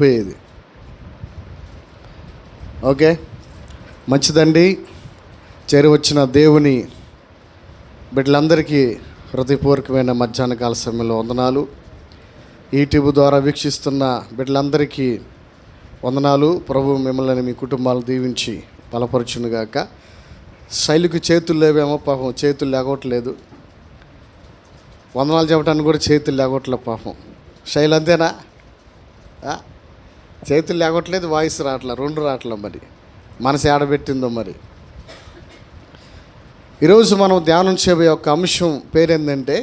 పోయేది. ఓకే, మంచిదండి. చేరువచ్చిన దేవుని బిడ్డలందరికీ హృదయపూర్వకమైన మధ్యాహ్న కాల సమయంలో వందనాలు. యూట్యూబ్ ద్వారా వీక్షిస్తున్న బిడ్డలందరికీ వందనాలు. ప్రభు మిమ్మల్ని మీ కుటుంబాలు దీవించి బలపరచునుగాక. శైలికి చేతులు లేవేమో, పాపం చేతులు లేగొట్టలేదు. వందనాలు చెప్పడానికి కూడా చేతులు లేగొట్టలే పాపం. శైలి అంతేనా? చేతులు లేగొట్టలేదు, వాయిస్ రావట్లే, రెండు రావట్లే. మరి మనసు ఏడబెట్టిందో మరి. ఈరోజు మనం ధ్యానం చేయబోయే ఒక అంశం పేరేంటంటే,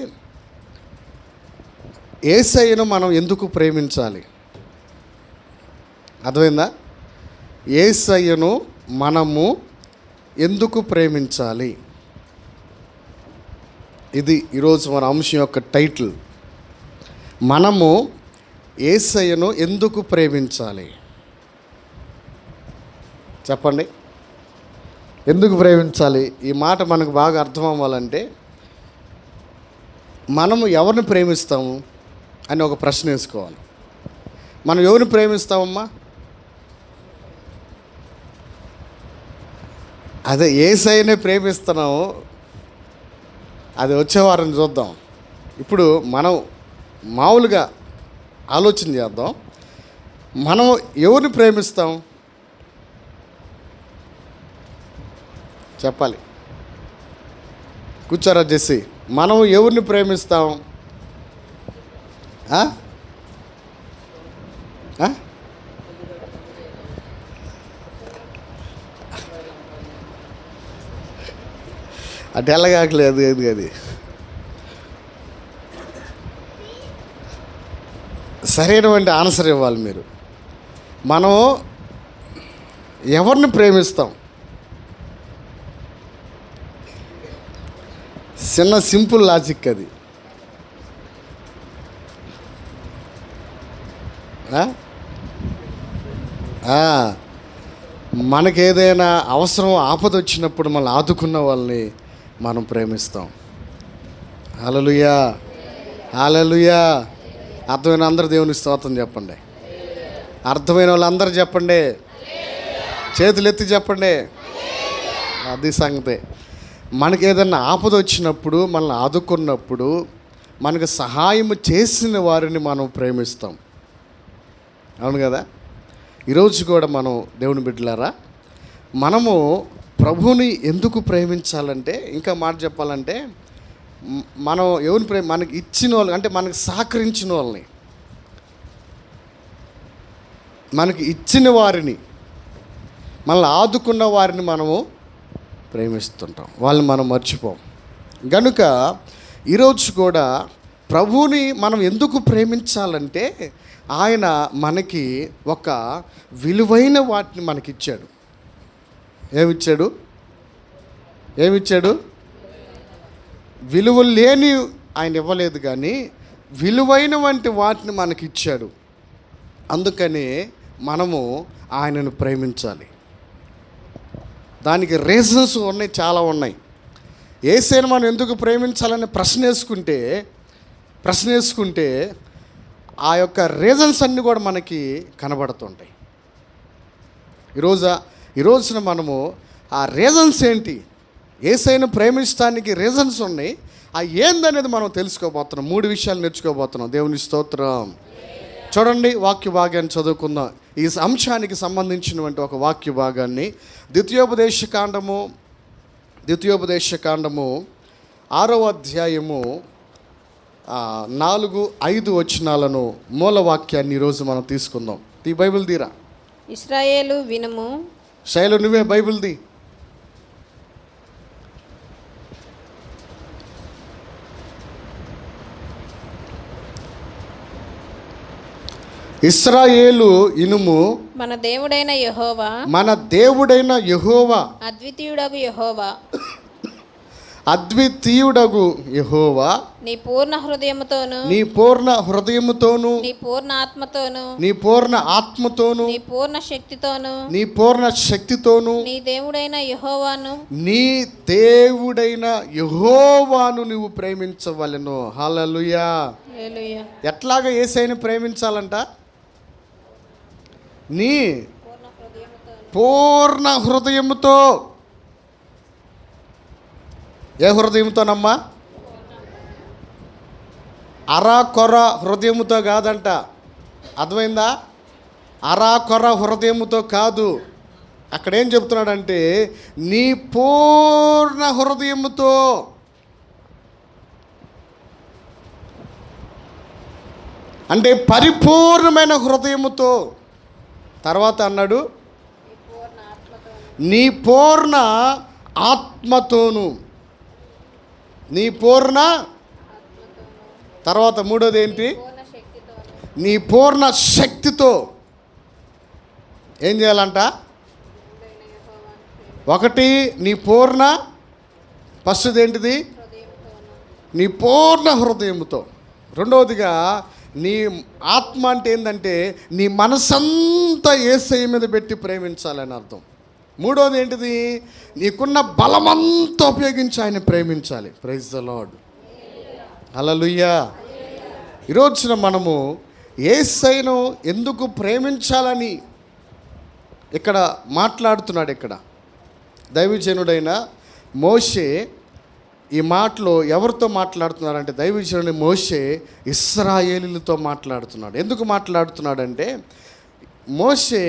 యేసయ్యను మనం ఎందుకు ప్రేమించాలి. అర్థమైందా? యేసయ్యను మనము ఎందుకు ప్రేమించాలి, ఇది ఈరోజు మన అంశం యొక్క టైటిల్. మనము యేసయ్యను ఎందుకు ప్రేమించాలి చెప్పండి. ఎందుకు ప్రేమించాలి? ఈ మాట మనకు బాగా అర్థం అవ్వాలంటే, మనము ఎవరిని ప్రేమిస్తాము అని ఒక ప్రశ్న వేసుకోవాలి. మనం ఎవరిని ప్రేమిస్తామమ్మా? అదే యేసయ్యనే ప్రేమిస్తున్నాము. అది వచ్చే వారం చూద్దాం. ఇప్పుడు మనం మామూలుగా ఆలోచన చేద్దాం. మనం ఎవరిని ప్రేమిస్తాం చెప్పాలి. కూర్చోరా జెస్సీ. మనం ఎవరిని ప్రేమిస్తాం? అటు ఎల్లగాకలేదు. అది సరైనటువంటి ఆన్సర్ ఇవ్వాలి మీరు. మనం ఎవరిని ప్రేమిస్తాం? చిన్న సింపుల్ లాజిక్ అది. మనకేదైనా అవసరం ఆపద వచ్చినప్పుడు మనల్ని ఆదుకున్న వాళ్ళని మనం ప్రేమిస్తాం. హల్లెలూయా, హల్లెలూయా. అర్థమైన అందరూ దేవుని స్తోత్రం చెప్పండి. అర్థమైన వాళ్ళందరూ చెప్పండి, చేతులు ఎత్తి చెప్పండి. అది సంగతే. మనకి ఏదైనా ఆపద వచ్చినప్పుడు, మనల్ని ఆదుకున్నప్పుడు, మనకు సహాయం చేసిన వారిని మనం ప్రేమిస్తాం. అవును కదా? ఈరోజు కూడా మనం దేవుని బిడ్డలారా, మనము ప్రభువుని ఎందుకు ప్రేమించాలంటే, ఇంకా మాట చెప్పాలంటే, మనం ఎవరిని మనకి ఇచ్చిన వాళ్ళు, అంటే మనకు సహకరించిన వాళ్ళని, మనకి ఇచ్చిన వారిని, మనల్ని ఆదుకున్న వారిని మనము ప్రేమిస్తుంటాం. వాళ్ళని మనం మర్చిపోం. కనుక ఈరోజు కూడా ప్రభువుని మనం ఎందుకు ప్రేమించాలంటే, ఆయన మనకి ఒక విలువైన వాటిని మనకిచ్చాడు. ఏమిచ్చాడు? విలువ లేని ఆయన ఇవ్వలేదు, కానీ విలువైన వంటి వాటిని మనకిచ్చాడు. అందుకని మనము ఆయనను ప్రేమించాలి. దానికి రీజన్స్ ఉన్నాయి, చాలా ఉన్నాయి. యేసయ్యను మనం ఎందుకు ప్రేమించాలని ప్రశ్న వేసుకుంటే ఆ యొక్క రీజన్స్ అన్నీ కూడా మనకి కనబడుతుంటాయి. ఈరోజున మనము ఆ రీజన్స్ ఏంటి, యేసయ్యను ప్రేమించడానికి రీజన్స్ ఉన్నాయి. ఆ ఏందనేది మనం తెలుసుకోబోతున్నాం. 3 విషయాలు నేర్చుకోబోతున్నాం. దేవుని స్తోత్రం. చూడండి, వాక్య భాగాన్ని చదువుకుందాం. ఈ అంశానికి సంబంధించినటువంటి ఒక వాక్య భాగాన్ని ద్వితీయోపదేశ కాండము 6వ అధ్యాయము 4-5 వచనాలను మూల వాక్యాన్ని ఈరోజు మనం తీసుకుందాం. ఈ బైబిల్ తీరా. ఇశ్రాయేలు వినుము. శైలు నువ్వే బైబిల్ తీ. ఇశ్రాయేలు ఇనుము, మన దేవుడైన యెహోవా అద్వితీయుడగు యెహోవా నీ పూర్ణ హృదయముతోను, నీ పూర్ణ హృదయముతోను, నీ పూర్ణ ఆత్మతోను, నీ పూర్ణ ఆత్మతోను, నీ పూర్ణ శక్తితోను, నీ పూర్ణ శక్తితోను, నీ దేవుడైన యెహోవాను నువ్వు ప్రేమించవలెను. హల్లెలూయా. హల్లెలూయా. ఎట్లాగా యేసయ్యను ప్రేమించాలంట? నీ పూర్ణ హృదయముతోను పూర్ణ హృదయముతో. ఏ హృదయంతోనమ్మా? అరాకొర హృదయముతో కాదంట. అర్థమైందా? అరాకొర హృదయముతో కాదు. అక్కడ ఏం చెప్తున్నాడంటే నీ పూర్ణ హృదయముతో. అంటే పరిపూర్ణమైన హృదయముతో. తర్వాత అన్నాడు నీ పూర్ణ ఆత్మతోను. నీ పూర్ణ, తర్వాత మూడోది ఏంటి? పూర్ణ శక్తితోను నీ పూర్ణ శక్తితో. ఏం చేయాలంట? ఒకటి నీ పూర్ణ, ఫస్ట్ది ఏంటిది? హృదయముతోను నీ పూర్ణ హృదయముతో. రెండవదిగా నీ ఆత్మ అంటే ఏంటంటే నీ మనసంతా యేసయ్య మీద పెట్టి ప్రేమించాలని అర్థం. మూడోది ఏంటిది? నీకున్న బలమంతా ఉపయోగించి ఆయన ప్రేమించాలి. Praise the Lord. హల్లెలూయా. ఈరోజున మనము యేసయ్యను ఎందుకు ప్రేమించాలని ఇక్కడ మాట్లాడుతున్నాడు. ఇక్కడ దైవజనుడైన మోషే ఈ మాటలో ఎవరితో మాట్లాడుతున్నాడంటే దైవజనుడి మోషే ఇశ్రాయేలీలతో మాట్లాడుతున్నాడు. ఎందుకు మాట్లాడుతున్నాడంటే మోషే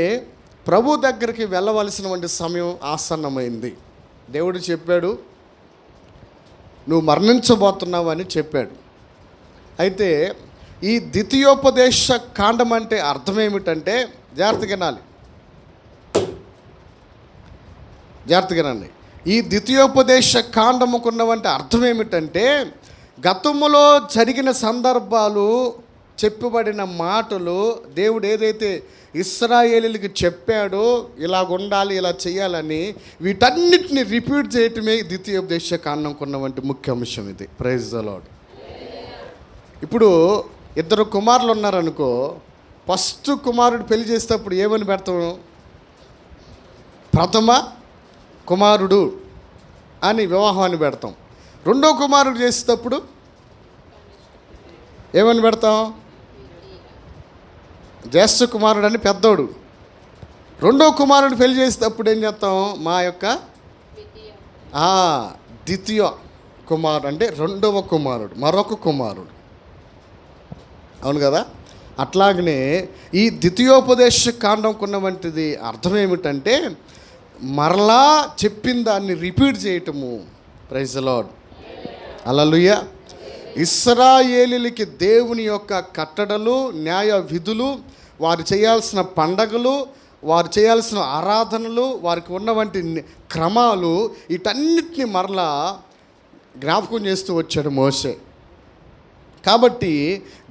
ప్రభు దగ్గరికి వెళ్ళవలసినటువంటి సమయం ఆసన్నమైంది. దేవుడు చెప్పాడు నువ్వు మరణించబోతున్నావు అని చెప్పాడు. అయితే ఈ ద్వితీయోపదేశ కాండం అంటే అర్థం ఏమిటంటే, జాగ్రత్తగానండి. ఈ ద్వితీయోపదేశ కాండముకున్నవంటి అర్థం ఏమిటంటే గతములో జరిగిన సందర్భాలు, చెప్పబడిన మాటలు, దేవుడు ఏదైతే ఇశ్రాయేలీలకు చెప్పాడో ఇలాగ ఉండాలి, ఇలా చేయాలని, వీటన్నిటిని రిపీట్ చేయటమే ద్వితీయోపదేశ కాండంకున్నవంటి ముఖ్య అంశం ఇది. Praise the Lord. ఇప్పుడు ఇద్దరు కుమారులు ఉన్నారనుకో, ఫస్ట్ కుమారుడు పెళ్లి చేసేటప్పుడు ఏమని పెడతాం? ప్రథమ కుమారుడు అని వివాహాన్ని పెడతాం. రెండో కుమారుడు చేసేటప్పుడు ఏమని పెడతాం? జ్యేష్ఠ కుమారుడు అని పెద్దోడు. రెండో కుమారుడు పెళ్లి చేసేటప్పుడు ఏం చేస్తాం? మా యొక్క ద్వితీయ కుమారుడు అంటే రెండవ కుమారుడు, మరొక కుమారుడు. అవును కదా? అట్లాగనే ఈ ద్వితీయోపదేశ కాండంకున్నటువంటిది అర్థం ఏమిటంటే మరలా చెప్పిన దాన్ని రిపీట్ చేయటము. Praise the Lord. హల్లెలూయా. ఇశ్రాయేలీలకి దేవుని యొక్క కట్టడలు, న్యాయ విధులు, వారు చేయాల్సిన పండగలు, వారు చేయాల్సిన ఆరాధనలు, వారికి ఉన్నవంటి క్రమాలు, వీటన్నిటిని మరలా జ్ఞాపకం చేస్తూ వచ్చాడు మోషే. కాబట్టి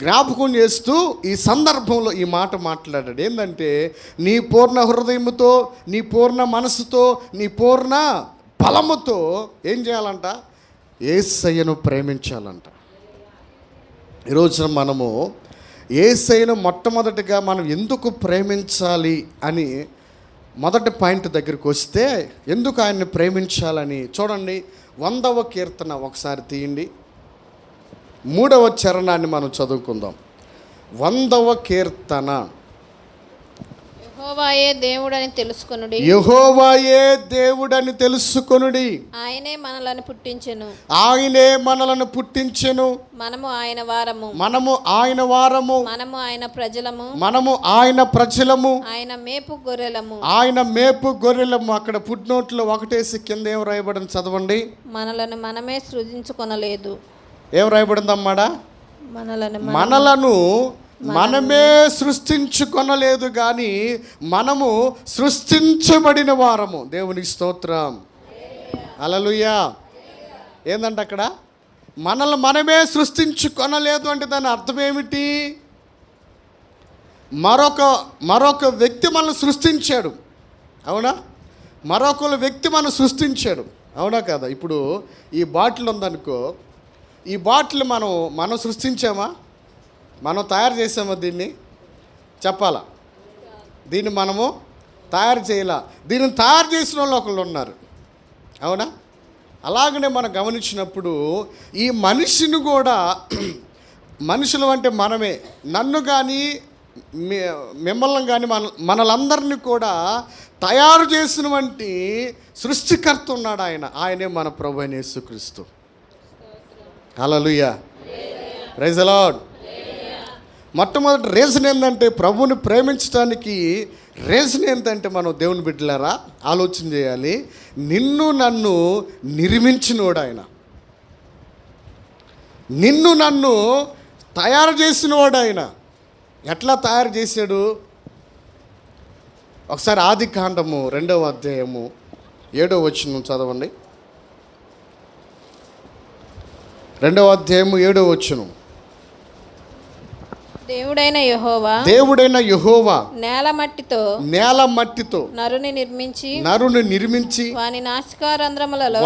జ్ఞాపకం చేస్తూ ఈ సందర్భంలో ఈ మాట మాట్లాడాడు. ఏంటంటే నీ పూర్ణ హృదయముతో, నీ పూర్ణ మనసుతో, నీ పూర్ణ బలముతో ఏం చేయాలంట? యేసయ్యను ప్రేమించాలంట. ఈరోజున మనము యేసయ్యను మొట్టమొదటిగా మనం ఎందుకు ప్రేమించాలి అని మొదటి పాయింట్ దగ్గరికి వస్తే, ఎందుకు ఆయన్ని ప్రేమించాలని చూడండి. 100వ కీర్తన ఒకసారి తీయండి. 3వ చరణాన్ని మనం చదువుకుందాం. 100వ కీర్తన. యెహోవాయే దేవుడని తెలుసుకొనుడి. యెహోవాయే దేవుడని తెలుసుకొనుడి. ఆయనే మనలను పుట్టించెను. ఆయనే మనలను పుట్టించెను. మనము ఆయన వారము. మనము ఆయన వారము. మనము ఆయన ప్రజలము. మనము ఆయన ప్రజలము. ఆయన మేపు గొర్రెలము. ఆయన మేపు గొర్రెలము. అక్కడ ఫుట్నోట్లో ఒకటేసి కింద ఏం రాయబడింది చదవండి. మనలను మనమే సృజించుకొనలేదు. ఏం రాయబడిందమ్మాడా? మనలను మనమే సృష్టించుకొనలేదు కానీ మనము సృష్టించబడిన వారము. దేవునికి స్తోత్రం. హల్లెలూయా. ఏందంటే అక్కడ మనల్ని మనమే సృష్టించుకొనలేదు అంటే దాని అర్థం ఏమిటి? మరొక వ్యక్తి మనల్ని సృష్టించాడు. అవునా? మరొక వ్యక్తి మనం సృష్టించాడు. అవునా కదా? ఇప్పుడు ఈ బాటిల్ ఉందనుకో, ఈ బాటిల్ మనం సృష్టించామా? మనం తయారు చేసామా? దీన్ని చెప్పాలా? దీన్ని మనము తయారు చేయాల. దీన్ని తయారు చేసిన వాళ్ళు ఒకళ్ళు ఉన్నారు. అవునా? అలాగనే మనం గమనించినప్పుడు ఈ మనిషిని కూడా, మనుషులు అంటే మనమే, నన్ను కానీ మిమ్మల్ని కానీ మనలందరినీ కూడా తయారు చేసినటువంటి సృష్టికర్త ఉన్నాడు ఆయనే మన ప్రభు అయిన యేసుక్రీస్తు. హల్లెలూయా, ప్రైజ్ ది లార్డ్. మొట్టమొదటి రీజన్ ఏంటంటే, ప్రభువుని ప్రేమించడానికి రీజన్ ఏంటంటే, మనం దేవుని బిడ్డలారా ఆలోచన చేయాలి. నిన్ను నన్ను నిర్మించినోడు ఆయన, నిన్ను నన్ను తయారు చేసినవాడు ఆయన. ఎట్లా తయారు చేశాడు? ఒకసారి ఆది కాండము 2వ అధ్యాయము 7వ వచనం చదవండి. 2వ అధ్యాయము 7వ వచనం. దేవుడైన యెహోవా నేల మట్టితో నరుని నిర్మించి వాని నాసికారంధ్రములలో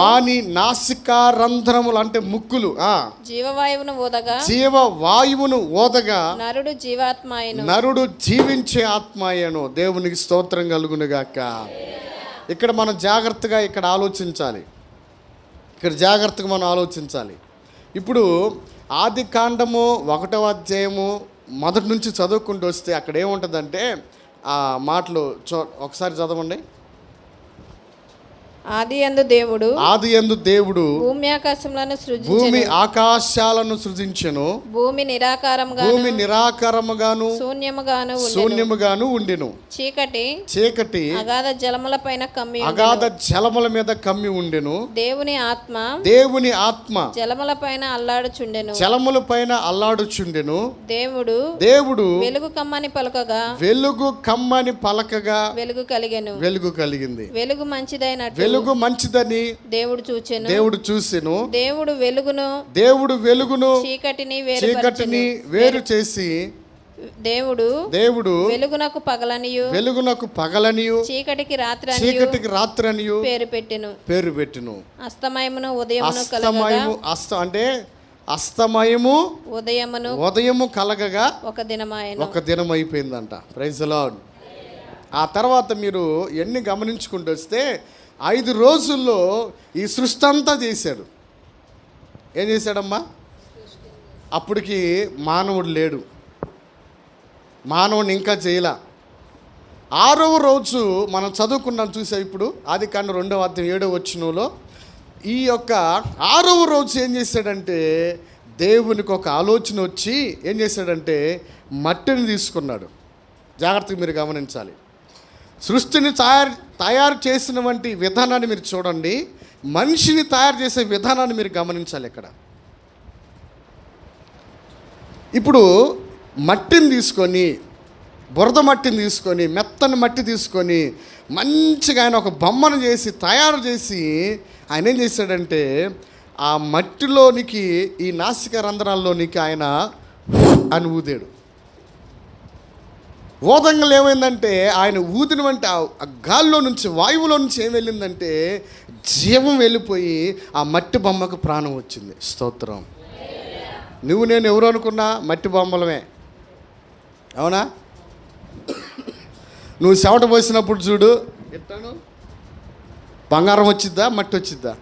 అంటే ముక్కులు జీవవాయువును ఊదగా నరుడు జీవించే ఆత్మాయను. దేవునికి స్తోత్రం కలుగును గాక. ఇక్కడ మనం జాగ్రత్తగా ఆలోచించాలి. మనం ఆలోచించాలి. ఇప్పుడు ఆది కాండము 1వ అధ్యాయము మొదటి నుంచి చదువుకుంటూ వస్తే అక్కడ ఏముంటుందంటే, ఆ మాటలు ఒకసారి చదవండి. ఆదియందు దేవుడు భూమి ఆకాశాలను సృజించెను. భూమి నిరాకారముగాను శూన్యముగాను ఉండెను. చీకటి అగాధ జలముల మీద కమ్మి ఉండెను. దేవుని ఆత్మ జలముల పైన అల్లాడుచుండెను. దేవుడు వెలుగు కమ్మని పలకగా వెలుగు కలిగింది. వెలుగు మంచిదని దేవుడు చూసెను. దేవుడు వెలుగును చీకటిని వేరు చేసి దేవుడు వెలుగునకు పగలనియు చీకటికి రాత్రనియు పేరు పెట్టెను. అస్తమయము ఉదయము కలగగా ఒక దినం అయిపోయిందంట. Praise the Lord. ఆ తర్వాత మీరు ఎన్ని గమనించుకుంటూ వస్తే 5 రోజుల్లో ఈ సృష్టి అంతా చేశాడు. ఏం చేశాడమ్మా? అప్పటికి మానవుడు లేడు, మానవుడిని ఇంకా చేయలా. 6వ రోజు మనం చదువుకున్నాం చూసా. ఇప్పుడు ఆది కాండం 2వ అధ్యాయం 7వ వచనంలో ఈ యొక్క 6వ రోజు ఏం చేశాడంటే, దేవునికి ఒక ఆలోచన వచ్చి ఏం చేశాడంటే మట్టిని తీసుకున్నాడు. జాగ్రత్తగా మీరు గమనించాలి. సృష్టిని తయారు చేసిన వంటి విధానాన్ని మీరు చూడండి. మనిషిని తయారు చేసే విధానాన్ని మీరు గమనించాలి. ఇక్కడ ఇప్పుడు మట్టిని తీసుకొని, బురద మట్టిని తీసుకొని, మెత్తని మట్టి తీసుకొని మంచిగా ఆయన ఒక బొమ్మను చేసి తయారు చేసి ఆయన ఏం చేశాడంటే, ఆ మట్టిలోనికి ఈ నాసిక రంధ్రాల్లోనికి ఆయన అని ఊదాడు. ఊదంగా ఏమైందంటే, ఆయన ఊదిన వంటి ఆ గాల్లో నుంచి, వాయువులో నుంచి ఏం వెళ్ళిందంటే జీవం వెళ్ళిపోయి ఆ మట్టి బొమ్మకు ప్రాణం వచ్చింది. స్తోత్రం. నువ్వు నేను ఎవరు అనుకున్నా మట్టి బొమ్మలమే, అవునా? నువ్వు చెమట పోసినప్పుడు చూడు, ఎట్టాను బంగారం వచ్చిద్దా మట్టి వచ్చిద్దా?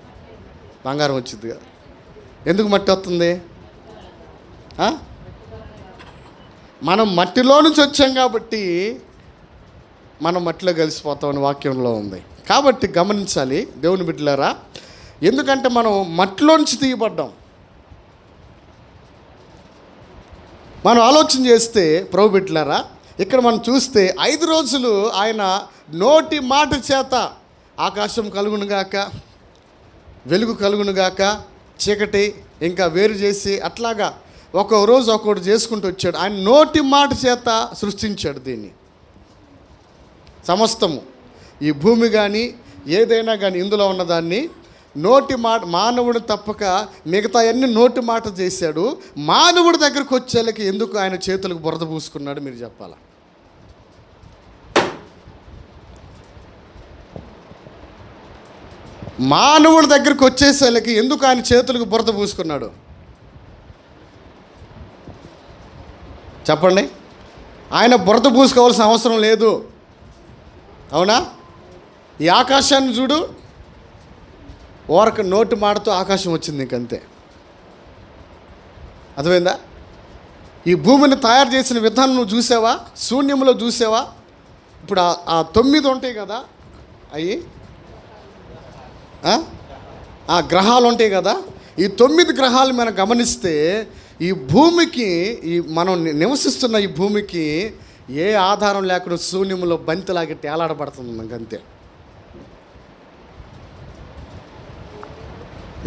బంగారం వచ్చిద్ది కదా. ఎందుకు మట్టి వస్తుంది? మనం మట్టిలో నుంచి వచ్చాం కాబట్టి మనం మట్టిలో కలిసిపోతామని వాక్యంలో ఉంది. కాబట్టి గమనించాలి దేవుని బిడ్డలారా. ఎందుకంటే మనం మట్టిలో నుంచి తీయబడ్డాం. మనం ఆలోచన చేస్తే ప్రభు బిడ్డలారా, ఇక్కడ మనం చూస్తే 5 రోజులు ఆయన నోటి మాట చేత ఆకాశం కలుగునుగాక, వెలుగు కలుగునుగాక, చీకటి ఇంకా వేరు చేసి అట్లాగా ఒక్కో రోజు ఒక్కొక్కటి చేసుకుంటూ వచ్చాడు. ఆయన నోటి మాట చేత సృష్టించాడు దీన్ని. సమస్తము ఈ భూమి కానీ ఏదైనా కానీ ఇందులో ఉన్నదాన్ని నోటి మాట, మానవుడు తప్పక మిగతా అన్ని నోటి మాట చేశాడు. మానవుడి దగ్గరకు వచ్చేళ్ళకి ఎందుకు ఆయన చేతులకు బురద పూసుకున్నాడు మీరు చెప్పాలా? మానవుడి దగ్గరకు వచ్చేసేళ్ళకి ఎందుకు ఆయన చేతులకు బురద పూసుకున్నాడు చెప్పండి. ఆయన బురద పూసుకోవాల్సిన అవసరం లేదు, అవునా? ఈ ఆకాశాన్ని చూడు, ఓరక నోటి మాటతో ఆకాశం వచ్చింది, ఇంకంతే. అర్థమైందా? ఈ భూమిని తయారు చేసిన విధానం నువ్వు చూసావా? శూన్యంలో చూసావా? ఇప్పుడు ఆ 9 ఉంటాయి కదా, అవి ఆ గ్రహాలు ఉంటాయి కదా, ఈ 9 గ్రహాలు మనం గమనిస్తే ఈ భూమికి, ఈ మనం నివసిస్తున్న ఈ భూమికి ఏ ఆధారం లేకుండా శూన్యంలో బంతిలాగి తేలాడబడుతుంది మనకు, అంతే.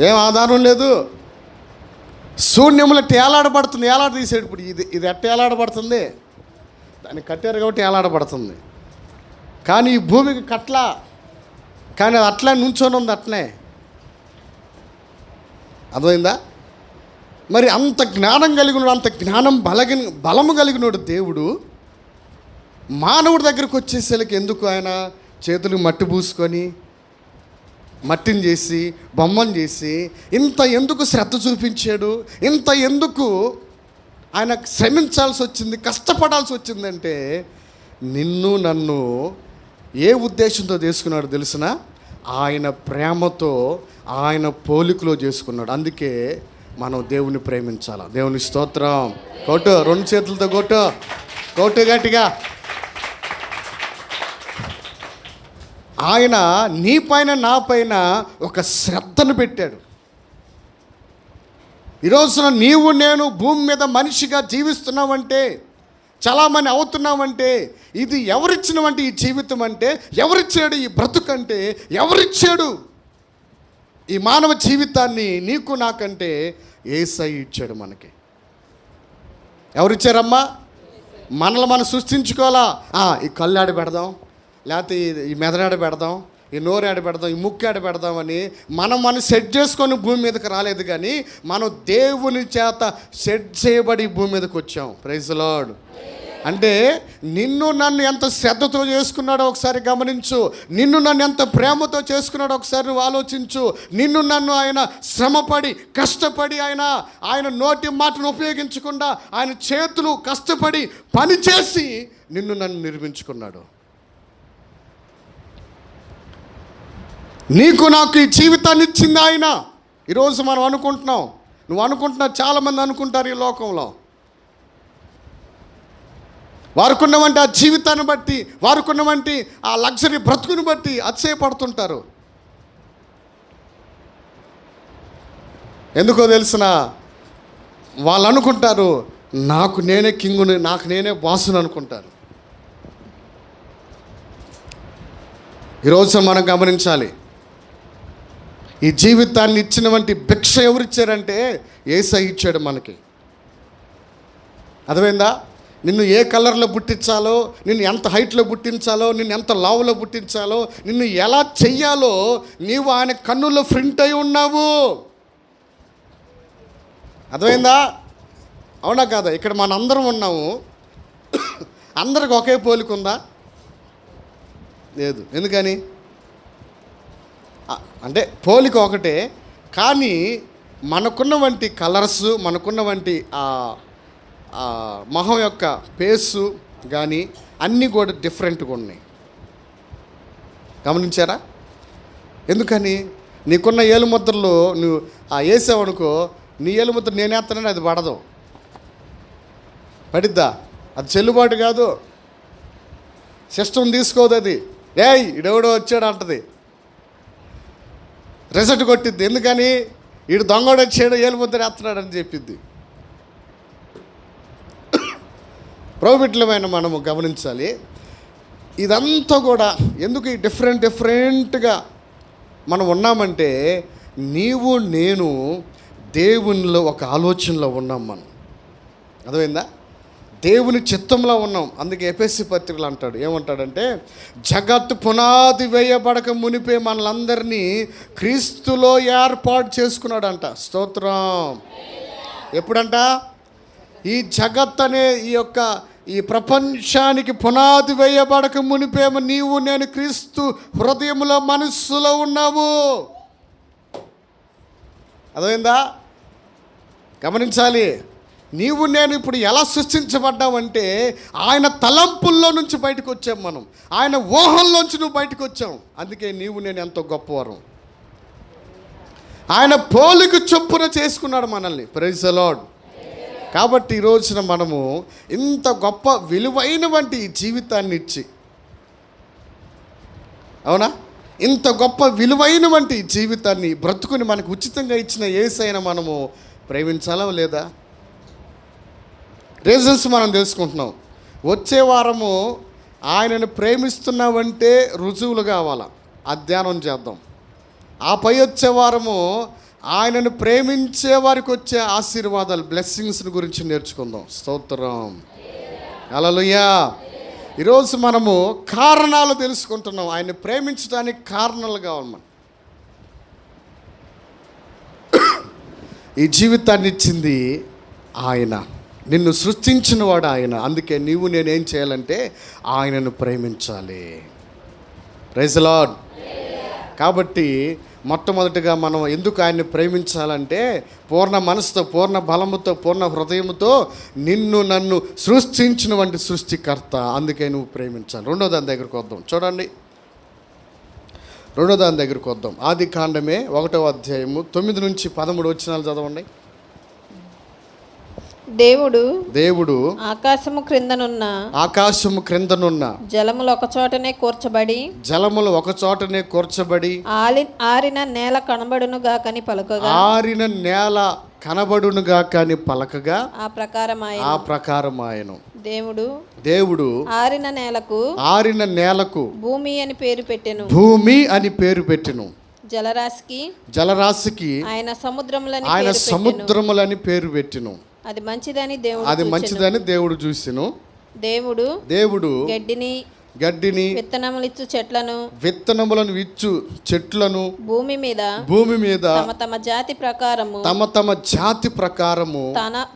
ఏం ఆధారం లేదు, శూన్యంలో ఏలాడబడుతుంది. ఏలాడ తీసాడు. ఇప్పుడు ఇది ఎట్ట ఏలాడబడుతుంది? దాన్ని కట్టారు కాబట్టి ఏలాడబడుతుంది. కానీ ఈ భూమికి కట్ల, కానీ అది అట్లా నుంచొని ఉంది, అట్లనే. అర్థమైందా? మరి అంత జ్ఞానం కలిగినోడు, అంత బలము కలిగినోడు దేవుడు మానవుడి దగ్గరకు వచ్చేసరికి ఎందుకు ఆయన చేతులు మట్టి పూసుకొని, మట్టిని చేసి, బొమ్మను చేసి ఇంత ఎందుకు శ్రద్ధ చూపించాడు? ఇంత ఎందుకు ఆయన శ్రమించాల్సి వచ్చింది, కష్టపడాల్సి వచ్చిందంటే నిన్ను నన్ను ఏ ఉద్దేశంతో చేసుకున్నాడు తెలిసిన? ఆయన ప్రేమతో, ఆయన పోలికలో చేసుకున్నాడు. అందుకే మనం దేవుని ప్రేమించాలి. దేవుని స్తోత్రం. కొట్టు, 2 చేతులతో కొట్టు గట్టిగా. ఆయన నీ పైన, నా పైన ఒక శ్రద్ధను పెట్టాడు. ఈరోజున నీవు నేను భూమి మీద మనిషిగా జీవిస్తున్నామంటే, చాలామంది అవుతున్నామంటే, ఇది ఎవరిచ్చినవంటే ఈ జీవితం అంటే, ఎవరిచ్చాడు ఈ బ్రతుకంటే, ఎవరిచ్చాడు ఈ మానవ జీవితాన్ని నీకు నాకంటే? యేసయ్య ఇచ్చాడు మనకి. ఎవరిచ్చారమ్మా? మనల్ని మనం సృష్టించుకోవాలా? ఈ కళ్ళు ఆడ పెడదాం, లేకపోతే ఈ మెదడాడ పెడదాం, ఈ నోరాడ పెడదాం, ఈ ముక్కాడ పెడదామని మనం సెట్ చేసుకొని భూమి మీదకి రాలేదు. కానీ మనం దేవుని చేత సెట్ చేయబడి భూమి మీదకి వచ్చాం. Praise the Lord. అంటే నిన్ను నన్ను ఎంత శ్రద్ధతో చేసుకున్నాడో ఒకసారి గమనించు. నిన్ను నన్ను ఎంత ప్రేమతో చేసుకున్నాడో ఒకసారి నువ్వు ఆలోచించు. నిన్ను నన్ను ఆయన శ్రమపడి, కష్టపడి, ఆయన నోటి మాటను ఉపయోగించకుండా ఆయన చేతులు కష్టపడి పనిచేసి నిన్ను నన్ను నిర్మించుకున్నాడు. నీకు నాకు ఈ జీవితాన్ని ఇచ్చింది ఆయన. ఈరోజు మనం అనుకుంటున్నాం, నువ్వు అనుకుంటున్నావు, చాలామంది అనుకుంటారు ఈ లోకంలో, వారుకున్నవంటి ఆ జీవితాన్ని బట్టి, వారుకున్నవంటి ఆ లగ్జరీ బ్రతుకుని బట్టి అతిశయపడుతుంటారు. ఎందుకో తెలిసిన? వాళ్ళు అనుకుంటారు నాకు నేనే కింగుని, నాకు నేనే బాసుని అనుకుంటారు. ఈరోజు మనం గమనించాలి, ఈ జీవితాన్ని ఇచ్చినవంటి భిక్ష ఎవరిచ్చారంటే యేసయ్య ఇచ్చాడు మనకి. అర్థమైందా? నిన్ను ఏ కలర్లో పుట్టించాలో, నిన్ను ఎంత హైట్లో పుట్టించాలో, నిన్ను ఎంత లావులో పుట్టించాలో, నిన్ను ఎలా చెయ్యాలో నీవు ఆయన కన్నుల్లో ప్రింట్ అయి ఉన్నావు. అర్థమైందా? అవునా కాదా? ఇక్కడ మనందరం ఉన్నాము. అందరికి ఒకే పోలిక ఉందా? లేదు. ఎందుకని? అంటే పోలిక ఒకటే, కానీ మనకున్న వంటి కలర్స్, మనకున్న వంటి మొహం యొక్క ఫేసు కానీ అన్నీ కూడా డిఫరెంట్గా ఉన్నాయి. గమనించారా? ఎందుకని? నీకున్న ఏలుముద్రలో నువ్వు వేసావనుకో, నీ ఏలుముద్ర నేనేస్తానని అది పడదు. పడిద్దా? అది చెల్లుబాటు కాదు. సిస్టమ్ తీసుకోదు. అది ఇడెవడో వచ్చాడు అంటది, రిజల్ట్ కొట్టిద్ది. ఎందుకని? ఈడు దొంగడు వచ్చాడు, ఏలుముద్ర వేస్తున్నాడు అని చెప్పిద్ది. ప్రోబిట్లమైన మనము గమనించాలి. ఇదంతా కూడా ఎందుకు ఈ డిఫరెంట్గా మనం ఉన్నామంటే, నీవు నేను దేవునిలో ఒక ఆలోచనలో ఉన్నాం. మనం అర్థమైందా? దేవుని చిత్తంలో ఉన్నాం. అందుకే ఎఫెసీ పత్రికలు అంటాడు, ఏమంటాడంటే, జగత్తు పునాది వేయబడక మునిపే మనలందరినీ క్రీస్తులో ఏర్పాటు చేసుకున్నాడంట. స్తోత్రం. ఎప్పుడంట? ఈ జగత్ అనే ఈ ప్రపంచానికి పునాది వేయబడక మునిపేమో నీవు నేను క్రీస్తు హృదయంలో, మనస్సులో ఉన్నావు. అర్థమైందా? గమనించాలి. నీవు నేను ఇప్పుడు ఎలా సృష్టించబడ్డావంటే ఆయన తలంపుల్లో నుంచి బయటకు వచ్చాం. మనం ఆయన ఊహల్లోంచి నువ్వు బయటకు వచ్చాం. అందుకే నీవు నేను ఎంతో గొప్పవారం. ఆయన పోలిక చొప్పున చేసుకున్నాడు మనల్ని. Praise the Lord. కాబట్టి ఈ రోజున మనము ఇంత గొప్ప విలువైనటువంటి ఈ జీవితాన్ని ఇచ్చి, అవునా, ఇంత గొప్ప విలువైనటువంటి ఈ జీవితాన్ని బ్రతుకుని మనకు ఉచితంగా ఇచ్చిన యేసయ్యను మనము ప్రేమించాలా లేదా? రీజన్స్ మనం తెలుసుకుంటున్నాం. వచ్చే వారము ఆయనను ప్రేమిస్తున్నామంటే రుజువులు కావాలా, అధ్యయనం చేద్దాం. ఆ పై వచ్చే వారము ఆయనను ప్రేమించే వారికి వచ్చే ఆశీర్వాదాలు, బ్లెస్సింగ్స్ గురించి నేర్చుకుందాం. స్తోత్రం, హల్లెలూయా. ఈరోజు మనము కారణాలు తెలుసుకుంటున్నాం. ఆయన ప్రేమించడానికి కారణాలు కావాలి. మనం ఈ జీవితాన్ని ఇచ్చింది ఆయన, నిన్ను సృష్టించిన వాడు ఆయన. అందుకే నీవు నేనేం చేయాలంటే ఆయనను ప్రేమించాలి. Praise the Lord. కాబట్టి మొట్టమొదటిగా మనం ఎందుకు ఆయన్ని ప్రేమించాలంటే పూర్ణ మనసుతో, పూర్ణ బలముతో, పూర్ణ హృదయముతో నిన్ను నన్ను సృష్టించిన వంటి సృష్టికర్త, అందుకే నువ్వు ప్రేమించాలి. రెండో దాని దగ్గరికి వద్దాం. చూడండి, రెండో దాని దగ్గరికి వద్దాం. ఆది కాండమే 1వ అధ్యాయము 9 నుంచి 13 వచనాలు చదవండి. దేవుడు ఆకాశము క్రిందనున్న జలములు ఒక చోటనే కూర్చబడి ఆరిన నేల కనబడునుగా కాని పలకగా ఆ ప్రకారమాయెను. దేవుడు ఆరిన నేలకు భూమి అని పేరు పెట్టెను. జలరాశికి ఆయన సముద్రములని పేరు పెట్టెను. అది మంచిదని దేవుడు చూసెను. దేవుడు గడ్డిని విత్తనములను ఇచ్చు చెట్లను భూమి మీద తమ తమ జాతి ప్రకారము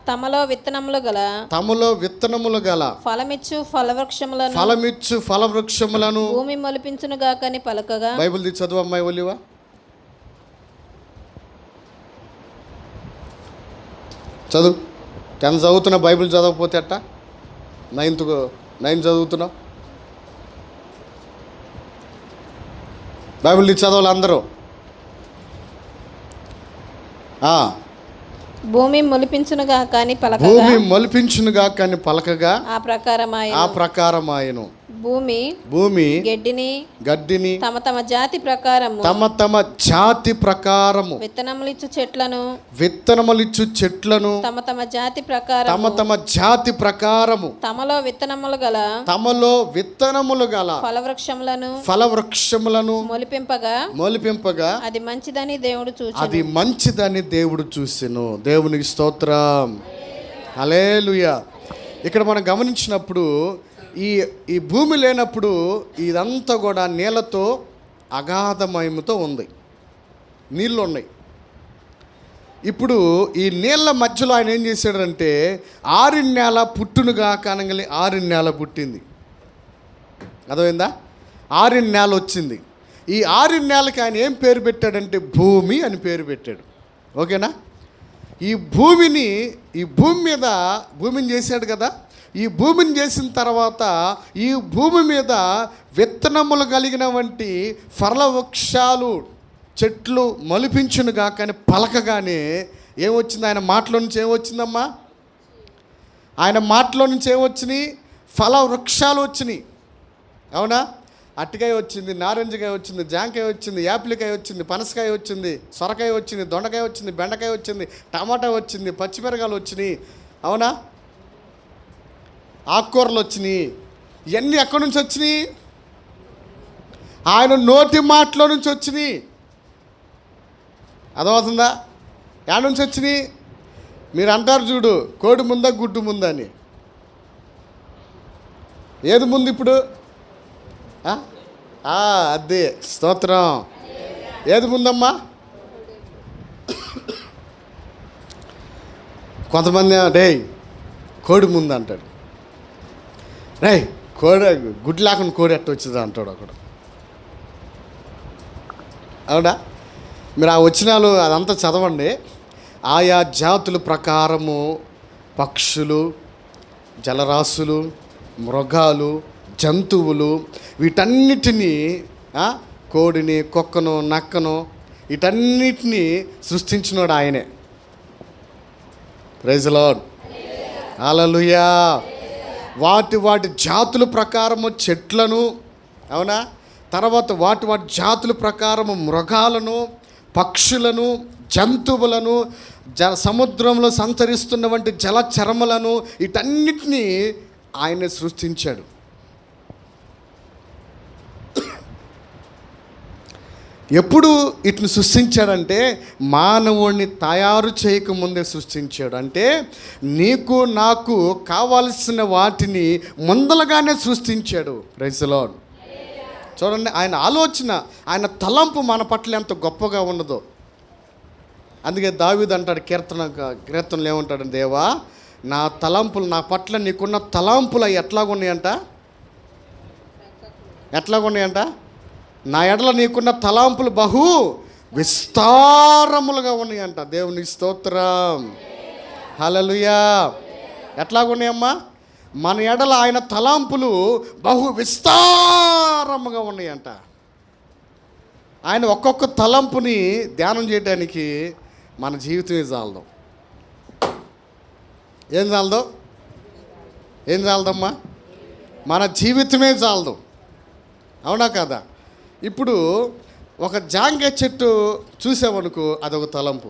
తమలో విత్తనములు గల ఫలమిచ్చు ఫలవృక్షములను భూమి మొలిపించునుగా కని పలకగా. బైబిల్ చదువు అమ్మాయి ఒలివా. చదువు. 10 చదువుతున్నా, బైబిల్ చదవకపోతే అట్ట. 9 చదువుతున్నావు, బైబిల్ చదవాలి అందరూ. భూమి మొలిపించునుగా కాని పలకగా ఆ ప్రకారమాయెను. భూమి గడ్డిని తమ తమ జాతి ప్రకారము విత్తనములిచ్చు చెట్లను తమ తమ జాతి ప్రకారము తమలో విత్తనములు గల ఫలవృక్షములను మొలిపింపగా అది మంచిదని దేవుడు చూసెను. దేవునికి స్తోత్రం, హల్లెలూయా. ఇక్కడ మనం గమనించినప్పుడు ఈ భూమి లేనప్పుడు ఇదంతా కూడా నీళ్ళతో అగాధమయముతో ఉంది, నీళ్ళు ఉన్నాయి. ఇప్పుడు ఈ నీళ్ళ మధ్యలో ఆయన ఏం చేశాడంటే ఆరిన నేల పుట్టునుగా కానగలి ఆరిన నేల పుట్టింది. అర్థమైందా? ఆరిన నేల వచ్చింది. ఈ ఆరిన నేలకి ఆయన ఏం పేరు పెట్టాడంటే భూమి అని పేరు పెట్టాడు. ఓకేనా? ఈ భూమిని చేశాడు కదా. ఈ భూమిని చేసిన తర్వాత ఈ భూమి మీద విత్తనములు కలిగిన వంటి ఫలవృక్షాలు చెట్లు మొలిపించునుగా కానీ పలకగానే ఏమొచ్చింది? ఆయన మాటలో నుంచి ఏమొచ్చిందమ్మా? ఆయన మాటలో నుంచి ఏమొచ్చినాయి? ఫలవృక్షాలు వచ్చినాయి. అవునా? అట్టికాయ వచ్చింది, నారింజకాయ వచ్చింది, జాంకాయ వచ్చింది, యాపిల్కాయ వచ్చింది, పనసకాయ వచ్చింది, సొరకాయ వచ్చింది, దొండకాయ వచ్చింది, బెండకాయ వచ్చింది, టమాటా వచ్చింది, పచ్చిమిరకాయలు వచ్చినాయి. అవునా? ఆకుకూరలు వచ్చినాయి. ఇవన్నీ ఎక్కడి నుంచి వచ్చినాయి? ఆయన నోటి మాటలో నుంచి వచ్చినాయి. అర్థమవుతుందా? ఎక్కడి నుంచి వచ్చినాయి? మీరు అంటారు చూడు, కోడి ముందా గుడ్డు ముందా అని. ఏది ముందు ఇప్పుడు? అదే, స్తోత్రం. ఏది ముందమ్మా? కొంతమంది కోడి ముందు అంటాడు. కోడి గుడ్డు లేకుండా కోడి ఎట్ట వచ్చింది అంటాడు ఒకడు. అవునా? మీరు ఆ వచనాలు అదంతా చదవండి. ఆయా జాతుల ప్రకారము పక్షులు, జలరాశులు, మృగాలు, జంతువులు, వీటన్నిటినీ, కోడిని, కుక్కను, నక్కను, వీటన్నిటినీ సృష్టించినోడు ఆయనే. Praise the Lord. హల్లెలూయా. వాటి జాతుల ప్రకారము చెట్లను, అవునా, తర్వాత వాటి జాతుల ప్రకారము మృగాలను, పక్షులను, జంతువులను, సముద్రంలో సంచరిస్తున్నటువంటి జలచరములను, వీటన్నిటినీ ఆయన సృష్టించాడు. ఎప్పుడు వీటిని సృష్టించాడంటే మానవుడిని తయారు చేయకముందే సృష్టించాడు. అంటే నీకు నాకు కావాల్సిన వాటిని ముందలుగానే సృష్టించాడు. Praise the Lord. చూడండి, ఆయన ఆలోచన, ఆయన తలంపు మన పట్ల ఎంత గొప్పగా ఉన్నదో. అందుకే దావీదు అంటాడు కీర్తనలు ఏమంటాడు, దేవా నా తలంపులు, నా పట్ల నీకున్న తలంపులు అవి ఎట్లాగున్నాయంట, నా ఎడల నీకున్న తలాంపులు బహు విస్తారములుగా ఉన్నాయంట. దేవునికి స్తోత్రం. హల్లెలూయా. ఎట్లాగున్నాయమ్మా? మన ఎడల ఆయన తలాంపులు బహు విస్తారముగా ఉన్నాయంట. ఆయన ఒక్కొక్క తలంపుని ధ్యానం చేయడానికి మన జీవితమే చాలదు. ఏం చాలదమ్మా? మన జీవితమే చాలదు. అవునా కదా? ఇప్పుడు ఒక జాంకాయ చెట్టు చూసామనుకో అదొక తలంపు,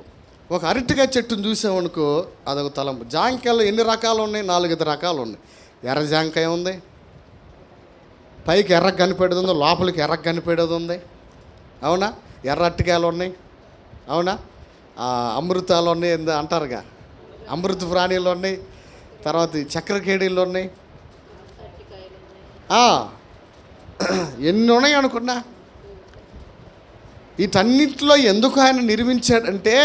ఒక అరటికాయ చెట్టును చూసామనుకో అదొక తలంపు. జాంకాయలు ఎన్ని రకాలు ఉన్నాయి? 4-5 రకాలు ఉన్నాయి. ఎర్ర జాంకాయ ఉంది, పైకి ఎర్రగా కనిపెడేది ఉంది, లోపలికి ఎర్రగా కనిపెడేది ఉంది, అవునా. ఎర్ర అరటికాయలు ఉన్నాయి, అవునా. అమృతాలు ఉన్నాయి అంటారుగా, అమృత ప్రాణీలు ఉన్నాయి, తర్వాత చక్రకేడీలు ఉన్నాయి, ఎన్ని ఉన్నాయి అనుకున్నా. వీటన్నిటిలో ఎందుకు ఆయన నిర్మించాడంటే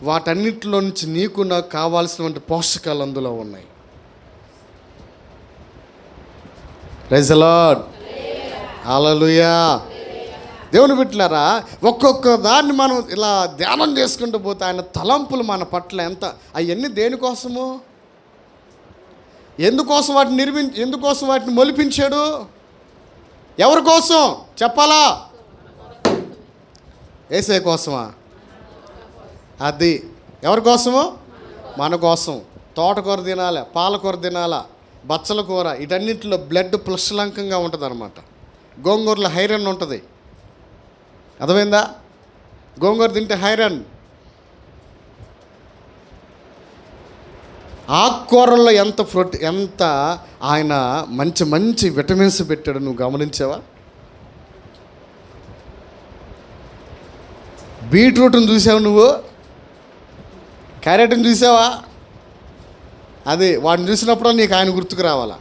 వాటన్నిటిలో నుంచి నీకు నాకు కావాల్సినటువంటి పోషకాలు అందులో ఉన్నాయి. Praise the Lord. హల్లెలూయా. దేవుని బిడ్డలారా, ఒక్కొక్క దాన్ని మనం ఇలా ధ్యానం చేసుకుంటూ పోతే ఆయన తలంపులు మన పట్ల ఎంత, అవన్నీ దేనికోసము, ఎందుకోసం వాటిని మొలిపించాడు? ఎవరి కోసం చెప్పాలా? యేసయ్య కోసమా? అది ఎవరి కోసము? మన కోసం. తోటకూర తినాలా, పాలకూర తినాలా, బచ్చల కూర, వీటన్నింటిలో బ్లడ్ పుష్కలంకంగా ఉంటుంది అనమాట. గోంగూరలో ఐరన్ ఉంటుంది, అర్థమైందా? గోంగూర తింటే ఐరన్. ఆకుకూరల్లో ఎంత ఆయన మంచి విటమిన్స్ పెట్టాడు, నువ్వు గమనించావా? బీట్రూట్ని చూసావు నువ్వు, క్యారెట్ని చూసావా? అది వాటిని చూసినప్పుడు నీకు ఆయన గుర్తుకు రావాలా.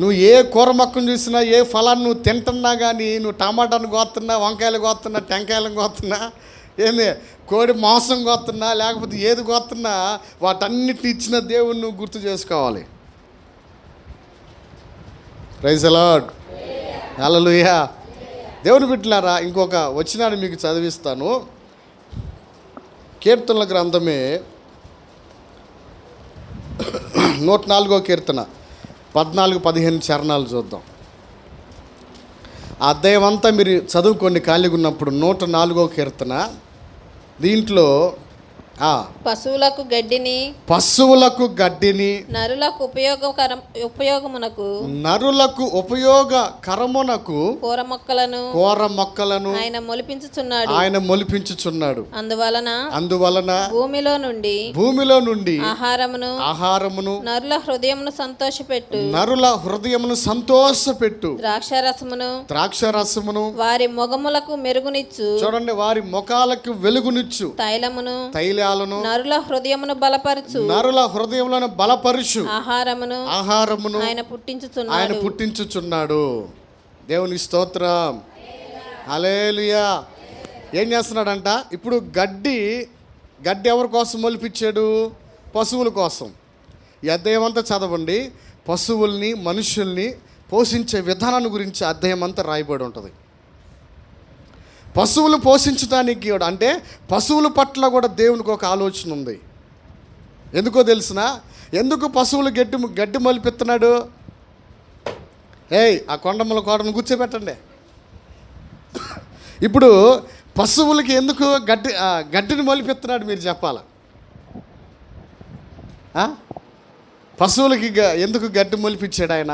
నువ్వు ఏ కూర మొక్కను చూసినా, ఏ ఫలాన్ని నువ్వు తింటున్నా కానీ, నువ్వు టమాటాను కోస్తున్నా, వంకాయలు కోస్తున్నా, టెంకాయలను కోస్తున్నా, ఏంది కోడి మాంసం కోస్తున్నా, లేకపోతే ఏది కోస్తున్నా, వాటన్నిటిని ఇచ్చిన దేవుణ్ణి నువ్వు గుర్తు చేసుకోవాలి. Praise the Lord. హల్లెలూయా. దేవుని బిడ్డలారా, ఇంకొక వచనాన్ని మీకు చదివిస్తాను. కీర్తనల గ్రంథమే 104వ కీర్తన 14-15 చరణాలు చూద్దాం. ఆ అధ్యాయం అంతా మీరు చదువుకొని ఖాళీగా ఉన్నప్పుడు 104వ కీర్తన, దీంట్లో పశువులకు గడ్డిని నరులకు ఉపయోగకరమునకు కూర మొక్కలను ఆయన మొలిపించుచున్నాడు. అందువలన భూమిలో నుండి ఆహారమును నరుల హృదయమును సంతోషపెట్టు ద్రాక్షరసమును వారి మొగములకు మెరుగునిచ్చు. చూడండి, వారి ముఖాలకు వెలుగునిచ్చు. తైలమును నరుల హృదయమును బలపరుచు ఆహారమును ఆయన పుట్టించుచున్నాడు. దేవుని స్తోత్రం. హల్లెలూయా. ఏం చేస్తున్నాడంట? ఇప్పుడు గడ్డి ఎవరి కోసం మొలిపించాడు? పశువుల కోసం. ఈ అధ్యాయం అంతా చదవండి. పశువుల్ని, మనుషుల్ని పోషించే విధానాన్ని గురించి అధ్యాయం అంతా రాయబడి ఉంటుంది. పశువులు పోషించడానికి కూడా, అంటే పశువుల పట్ల కూడా దేవునికి ఒక ఆలోచన ఉంది. ఎందుకో తెలిసిన? ఎందుకు పశువులు గడ్డి మొలిపిస్తున్నాడు? ఆ కొండమ్మల కోటను కూర్చోబెట్టండి. ఇప్పుడు పశువులకి ఎందుకు గడ్డిని మొలిపిస్తున్నాడు మీరు చెప్పాలా? పశువులకి ఎందుకు గడ్డి మొలిపించాడు ఆయన?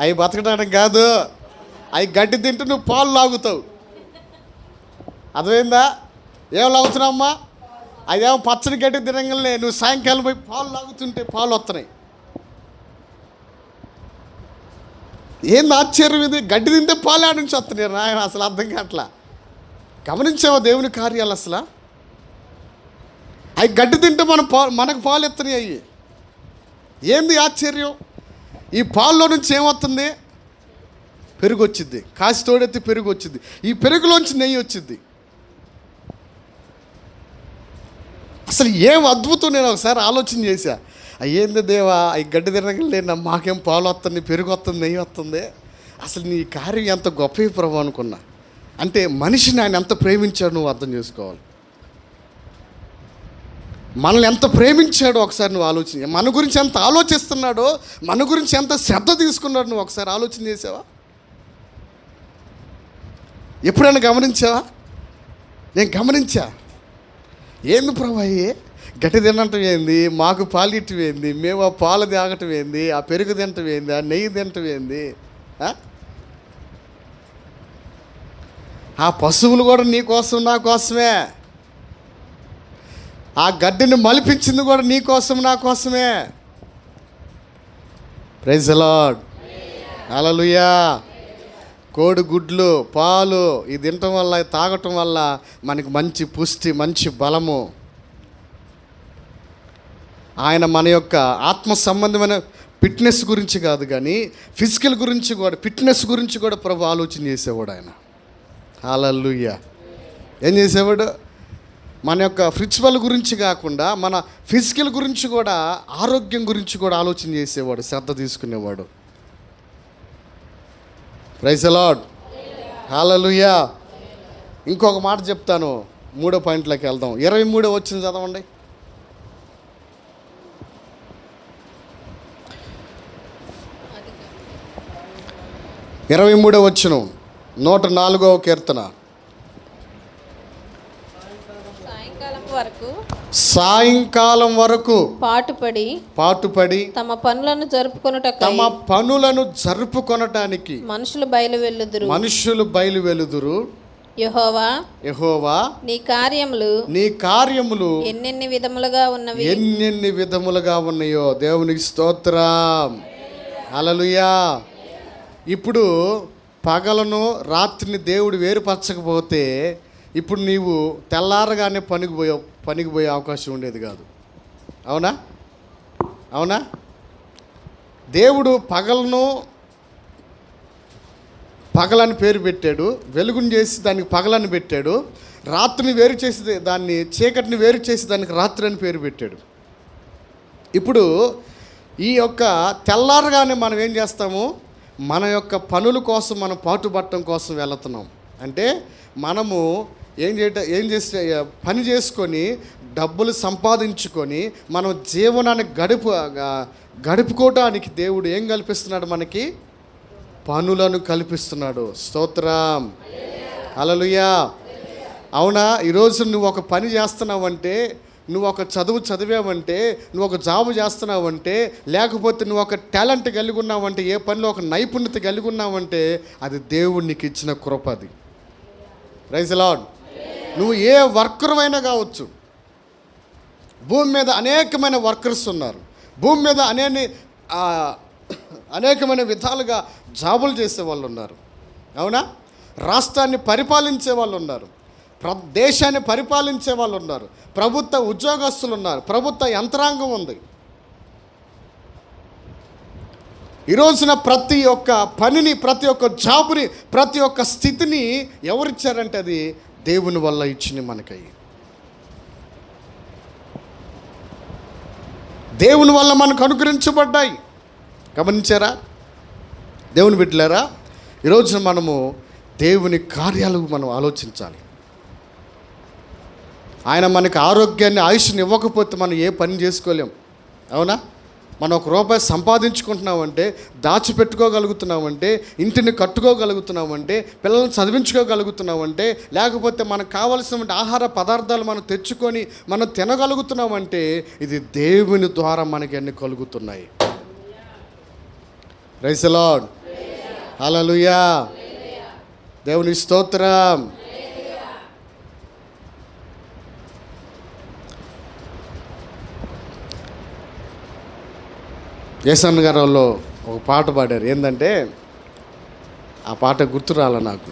అవి బతకడానికి కాదు, అవి గడ్డి తింటూ నువ్వు పాలు లాగుతావు. అర్థమైందా? ఏం లాగుతున్నావమ్మా? అదేమో పచ్చడి గడ్డి తినగానే నువ్వు సాయంకాలం పోయి పాలు లాగుతుంటే పాలు వస్తున్నాయి. ఏంది ఆశ్చర్యం ఇది? గడ్డి తింటే పాలు ఆడ నుంచి వస్తున్నాయి. నాయన అసలు అర్థం కావట్లా. గమనించావా దేవుని కార్యాలు? అసలు అవి గడ్డి తింటే మనకు పాలు ఎత్తనాయి. అవి ఏంది ఆశ్చర్యం? ఈ పాల్లో నుంచి ఏమవుతుంది? పెరుగు వచ్చింది. కాసి తోడెత్తి పెరుగు వచ్చింది. ఈ పెరుగులోంచి నెయ్యి వచ్చింది. అసలు ఏం అద్భుతం! నేను ఒకసారి ఆలోచన చేశా, అయ్యేంది దేవా, ఈ గడ్డి తినగలే మాకేం పాలు వస్తుంది, పెరుగు వస్తుంది, నెయ్యి వస్తుంది. అసలు నీ కార్యం ఎంత గొప్ప ప్రభు అనుకున్నా. అంటే మనిషిని ఆయన ఎంత ప్రేమించాడు నువ్వు అర్థం చేసుకోవాలి. మనల్ని ఎంత ప్రేమించాడో ఒకసారి నువ్వు ఆలోచన. మన గురించి ఎంత ఆలోచిస్తున్నాడో, మన గురించి ఎంత శ్రద్ధ తీసుకున్నాడో నువ్వు ఒకసారి ఆలోచన చేసావా? ఎప్పుడైనా గమనించావా? నేను గమనించా. ఏంది ప్రభు అయ్యే గట్టి తినటం ఏంది, మాకు పాలు ఇట్టం ఏంది, మేము ఆ పాలు తాగటం ఏంది, ఆ పెరుగు తినటం ఏంది, ఆ నెయ్యి తినటం ఏంది? ఆ పశువులు కూడా నీ కోసం నా కోసమే. ఆ గడ్డిని మలిపించింది కూడా నీ కోసం నా కోసమే. Praise the Lord. హల్లెలూయా. కోడి గుడ్లు, పాలు ఇది తినటం వల్ల, తాగటం వల్ల మనకి మంచి పుష్టి, మంచి బలము. ఆయన మన యొక్క ఆత్మ సంబంధమైన ఫిట్నెస్ గురించి కాదు కానీ ఫిజికల్ గురించి కూడా, ఫిట్నెస్ గురించి కూడా ప్రభు ఆలోచన చేసేవాడు ఆయన. హల్లెలూయా. ఏం చేసేవాడు? మన యొక్క స్పిరిచువల్ గురించి కాకుండా మన ఫిజికల్ గురించి కూడా, ఆరోగ్యం గురించి కూడా ఆలోచన చేసేవాడు, శ్రద్ధ తీసుకునేవాడు. Praise the Lord. హల్లెలూయా. ఇంకొక మాట చెప్తాను, 3వ పాయింట్లోకి వెళ్దాం. 23వ వచనం చదవండి. 23వ వచనం, 104వ కీర్తన. సాయంకాలం వరకు పాటుపడి తమ పనులను జరుపుకొనటానికి మనుషులు బయలువెలుదురు. యెహోవా నీ కార్యములు ఎన్నెన్ని విధములుగా ఉన్నాయో. దేవునికి స్తోత్రం. హల్లెలూయా. ఇప్పుడు పగలను రాత్రిని దేవుడు వేరుపరచకపోతే ఇప్పుడు నీవు తెల్లారగానే పనికి పోయే అవకాశం ఉండేది కాదు. అవునా? దేవుడు పగలని పేరు పెట్టాడు, వెలుగుని చేసి దానికి పగలని పెట్టాడు, రాత్రిని వేరు చేసి దాన్ని, చీకటిని వేరు చేసి దానికి రాత్రి అని పేరు పెట్టాడు. ఇప్పుడు ఈ యొక్క తెల్లారగానే మనం ఏం చేస్తాము? మన యొక్క పనుల కోసం, మనం పాటుపడటం కోసం వెళుతున్నాం. అంటే మనము ఏం చేస్తే పని చేసుకొని డబ్బులు సంపాదించుకొని మనం జీవనాన్ని గడుపుకోవడానికి దేవుడు ఏం కల్పిస్తున్నాడు? మనకి పనులను కల్పిస్తున్నాడు. స్తోత్రం. హల్లెలూయా. అవునా? ఈరోజు నువ్వు ఒక పని చేస్తున్నావంటే, నువ్వు ఒక చదువు చదివావంటే, నువ్వు ఒక జాబు చేస్తున్నావంటే, లేకపోతే నువ్వు ఒక టాలెంట్ కలిగి ఉన్నావంటే, ఏ పనిలో ఒక నైపుణ్యత కలిగి ఉన్నావంటే అది దేవుడు నీకు ఇచ్చిన కృప. అది. Praise the Lord. నువ్వు ఏ వర్కర్వైనా కావచ్చు. భూమి మీద అనేకమైన వర్కర్స్ ఉన్నారు. భూమి మీద అనేకమైన విధాలుగా జాబులు చేసే వాళ్ళు ఉన్నారు. అవునా? రాష్ట్రాన్ని పరిపాలించే వాళ్ళు ఉన్నారు, దేశాన్ని పరిపాలించే వాళ్ళు ఉన్నారు, ప్రభుత్వ ఉద్యోగస్తులు ఉన్నారు, ప్రభుత్వ యంత్రాంగం ఉంది. ఈ రోజున ప్రతి ఒక్క పనిని, ప్రతి ఒక్క జాబుని, ప్రతి ఒక్క స్థితిని ఎవరిచ్చారంటే అది దేవుని వల్ల ఇచ్చింది మనకయ్యి. దేవుని వల్ల మనకు అనుగ్రహించబడ్డాయి. గమనించారా దేవుని బిడ్డలారా? ఈరోజున మనము దేవుని కార్యాలు మనం ఆలోచించాలి. ఆయన మనకి ఆరోగ్యాన్ని, ఆయుష్ని ఇవ్వకపోతే మనం ఏ పని చేసుకోలేం. అవునా? మనం ₹1 సంపాదించుకుంటున్నామంటే, దాచిపెట్టుకోగలుగుతున్నామంటే, ఇంటిని కట్టుకోగలుగుతున్నామంటే, పిల్లల్ని చదివించుకోగలుగుతున్నామంటే, లేకపోతే మనకు కావలసిన ఆహార పదార్థాలు మనం తెచ్చుకొని మనం తినగలుగుతున్నామంటే, ఇది దేవుని ద్వారా మనకి అన్ని కలుగుతున్నాయి. Praise the Lord. హల్లెలూయా. దేవుని స్తోత్రం. యేసన్న గారు వాళ్ళు ఒక పాట పాడారు. ఏంటంటే ఆ పాట గుర్తు రాల నాకు.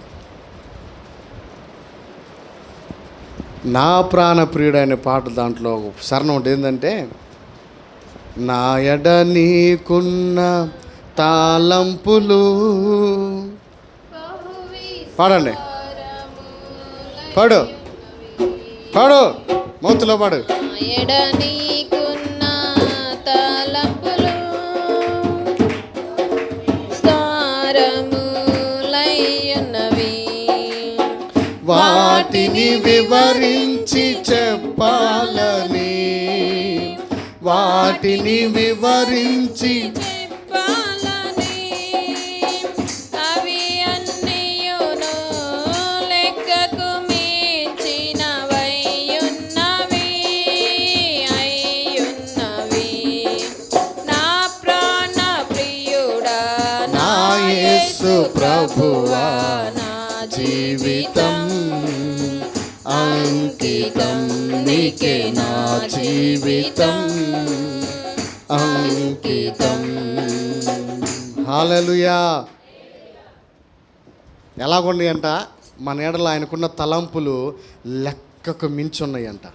నా ప్రాణ ప్రియుడు అనే పాట దాంట్లో ఒక శరణం ఉంటుంది. ఏంటంటే, నా ఎడ నీకున్న తాళంపులు. పాడండి, పాడు పాడు, మౌతులో పాడు. వాటిని వివరించి చెప్పాలని, వాటిని వివరించి చెప్పాలని, అవి అన్నీయును లెక్కకు మించినవై ఉన్నవి, అయ్యున్నవి. నా ప్రాణ ప్రియుడా, నా యేసు ప్రభువా, జీవితం అంకితం నీకే, నా జీవితం అంకితం. హల్లెలూయా. ఎలాగున్నాయంట మన ఎడల ఆయనకున్న తలంపులు లెక్కకు మించి ఉన్నాయంట.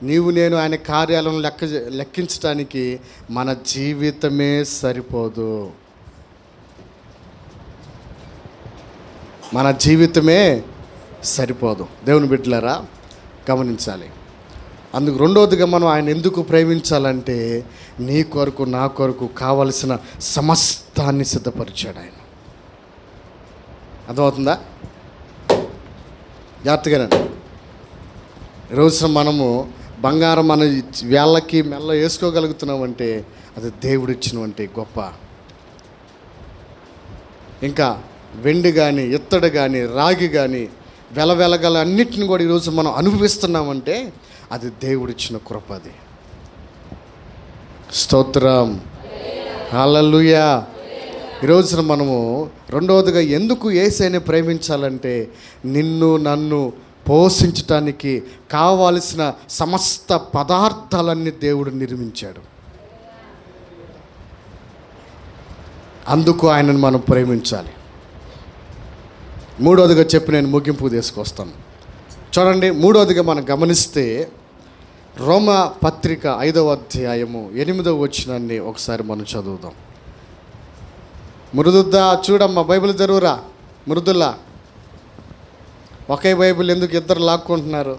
నీవు నేను ఆయన కార్యాలను లెక్కించడానికి మన జీవితమే సరిపోదు. మన జీవితమే సరిపోదు. దేవుని బిడ్డలారా గమనించాలి. అందుకు రెండవదిగా మనం ఆయన ఎందుకు ప్రేమించాలంటే, నీ కొరకు నా కొరకు కావలసిన సమస్తాన్ని సిద్ధపరిచాడు ఆయన. అర్థమవుతుందా? జాగ్రత్తగానండి. ఈరోజున మనము బంగారం మన వేళ్ళకి మెల్ల వేసుకోగలుగుతున్నామంటే అది దేవుడిచ్చినటువంటి గొప్ప. ఇంకా వెండి కానీ, ఇత్తడి కానీ, రాగి కానీ, వెలగల అన్నిటిని కూడా ఈరోజు మనం అనుభవిస్తున్నామంటే అది దేవుడిచ్చిన కృప. అది స్తోత్రం. హల్లెలూయా. ఈరోజున మనము రెండవదిగా ఎందుకు యేసయ్యని ప్రేమించాలంటే, నిన్ను నన్ను పోషించటానికి కావలసిన సమస్త పదార్థాలన్నీ దేవుడు నిర్మించాడు. అందుకు ఆయనను మనం ప్రేమించాలి. మూడవదిగా చెప్పి నేను ముగింపు తీసుకొస్తాను. చూడండి, మూడవదిగా మనం గమనిస్తే రోమా పత్రిక 5వ అధ్యాయము 8వ వచనాన్ని ఒకసారి మనం చదువుదాం. మృదుద్దా, చూడమ్మా బైబిల్ తెరువురా. మృదుల్లా, ఒకే బైబిల్ ఎందుకు ఇద్దరు లాక్కుంటున్నారు?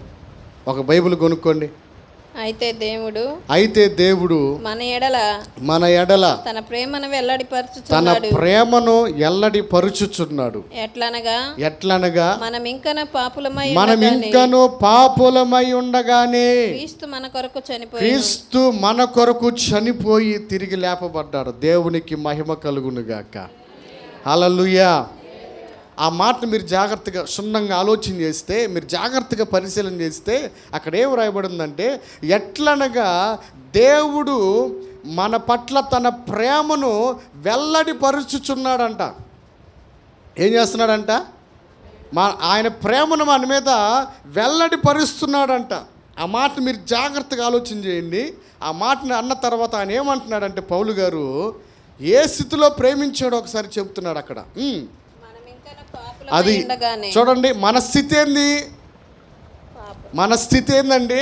ఒక బైబిల్ కొనుక్కోండి. అయితే దేవుడు మన ఎడల తన ప్రేమను ఎల్లడిపరుచుచున్నాడు. ఎట్లనగా మనం ఇంకను పాపులమై ఉండగానే క్రీస్తు మన కొరకు చనిపోయి తిరిగి లేపబడ్డాడు. దేవునికి మహిమ కలుగును గాక. హల్లెలూయా. ఆ మాటను మీరు జాగ్రత్తగా క్షుణ్ణంగా ఆలోచన చేస్తే, మీరు జాగ్రత్తగా పరిశీలన చేస్తే అక్కడ ఏం రాయబడిందంటే, ఎట్లనగా దేవుడు మన పట్ల తన ప్రేమను వెల్లడిపరుచుచున్నాడంట. ఏం చేస్తున్నాడంట? ఆయన ప్రేమను మన మీద వెల్లడిపరుస్తున్నాడంట. ఆ మాట మీరు జాగ్రత్తగా ఆలోచన చేయండి. ఆ మాటను అన్న తర్వాత ఆయన ఏమంటున్నాడంటే, పౌలు గారు ఏ స్థితిలో ప్రేమించాడో ఒకసారి చెప్తున్నాడు అక్కడ. అది చూడండి, మన స్థితి ఏంది? మన స్థితి ఏందండి?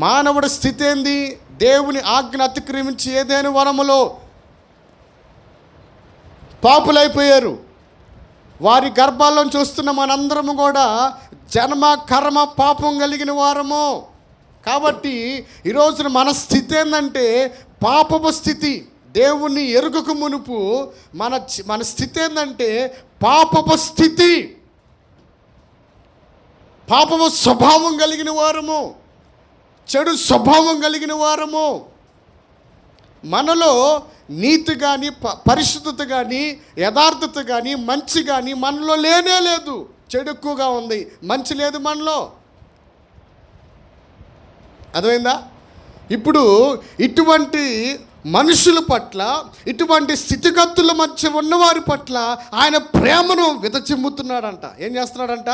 మానవుడి స్థితి ఏంది? దేవుని ఆజ్ఞ అతిక్రమించి ఏదైనా వనములో పాపులైపోయారు. వారి గర్భాల్లో చూస్తున్న మనందరము కూడా జన్మ కర్మ పాపం కలిగిన వారము. కాబట్టి ఈరోజున మన స్థితి ఏంటంటే పాపపు స్థితి. దేవుణ్ణి ఎరుగక మునుపు మన స్థితి ఏంటంటే పాపపు స్థితి. పాపపు స్వభావం కలిగిన వారము, చెడు స్వభావం కలిగిన వారము. మనలో నీతి కానీ పరిశుద్ధత కానీ యథార్థత కానీ మంచి కానీ మనలో లేనే లేదు. చెడు ఎక్కువగా ఉంది, మంచి లేదు మనలో. అర్థమైందా? ఇప్పుడు ఇటువంటి మనుషుల పట్ల, ఇటువంటి స్థితిగతుల మధ్య ఉన్నవారి పట్ల ఆయన ప్రేమను విదచిమ్ముతున్నాడంట. ఏం చేస్తున్నాడంట?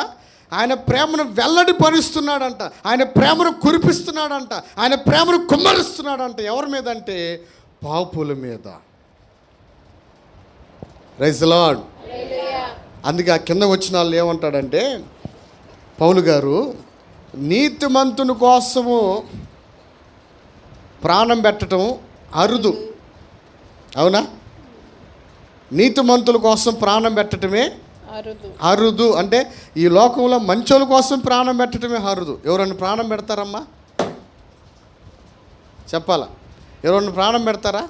ఆయన ప్రేమను వెల్లడిపరుస్తున్నాడంట. ఆయన ప్రేమను కురిపిస్తున్నాడంట. ఆయన ప్రేమను కుమ్మరిస్తున్నాడంట. ఎవరి మీద అంటే పాపుల మీద. Praise the Lord. అందుకే ఆ కింద వచ్చిన వాళ్ళు ఏమంటాడంటే పౌలు గారు, నీతిమంతుని కోసము ప్రాణం పెట్టడం అరుదు. అవునా? నీతిమంతుల కోసం ప్రాణం పెట్టడమే అరుదు. అంటే ఈ లోకంలో మంచోళ్ళ కోసం ప్రాణం పెట్టడమే అరుదు. ఎవరన్నా ప్రాణం పెడతారమ్మా? చెప్పాలా? ఎవరన్నా ప్రాణం పెడతారా?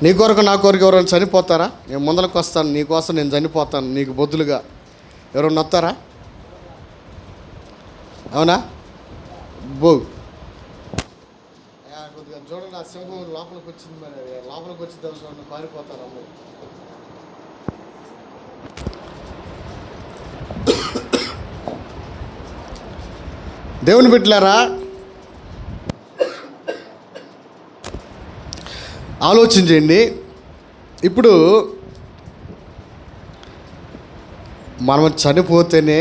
నీ కొరకు నా కొరకు ఎవరైనా చనిపోతారా? నేను ముందరకు వస్తాను, నీ కోసం నేను చనిపోతాను నీకు బొద్దులుగా. ఎవరన్నా వస్తారా? అవునా? కొద్దిగా చూడండి, ఆ సింహం లోపలికి వచ్చింది. మరి లోపలికి వచ్చి తెలుసు పారిపోతారు అమ్మాయి. దేవుని బిడ్డలారా, ఆలోచన చేయండి. ఇప్పుడు మనం చనిపోతేనే,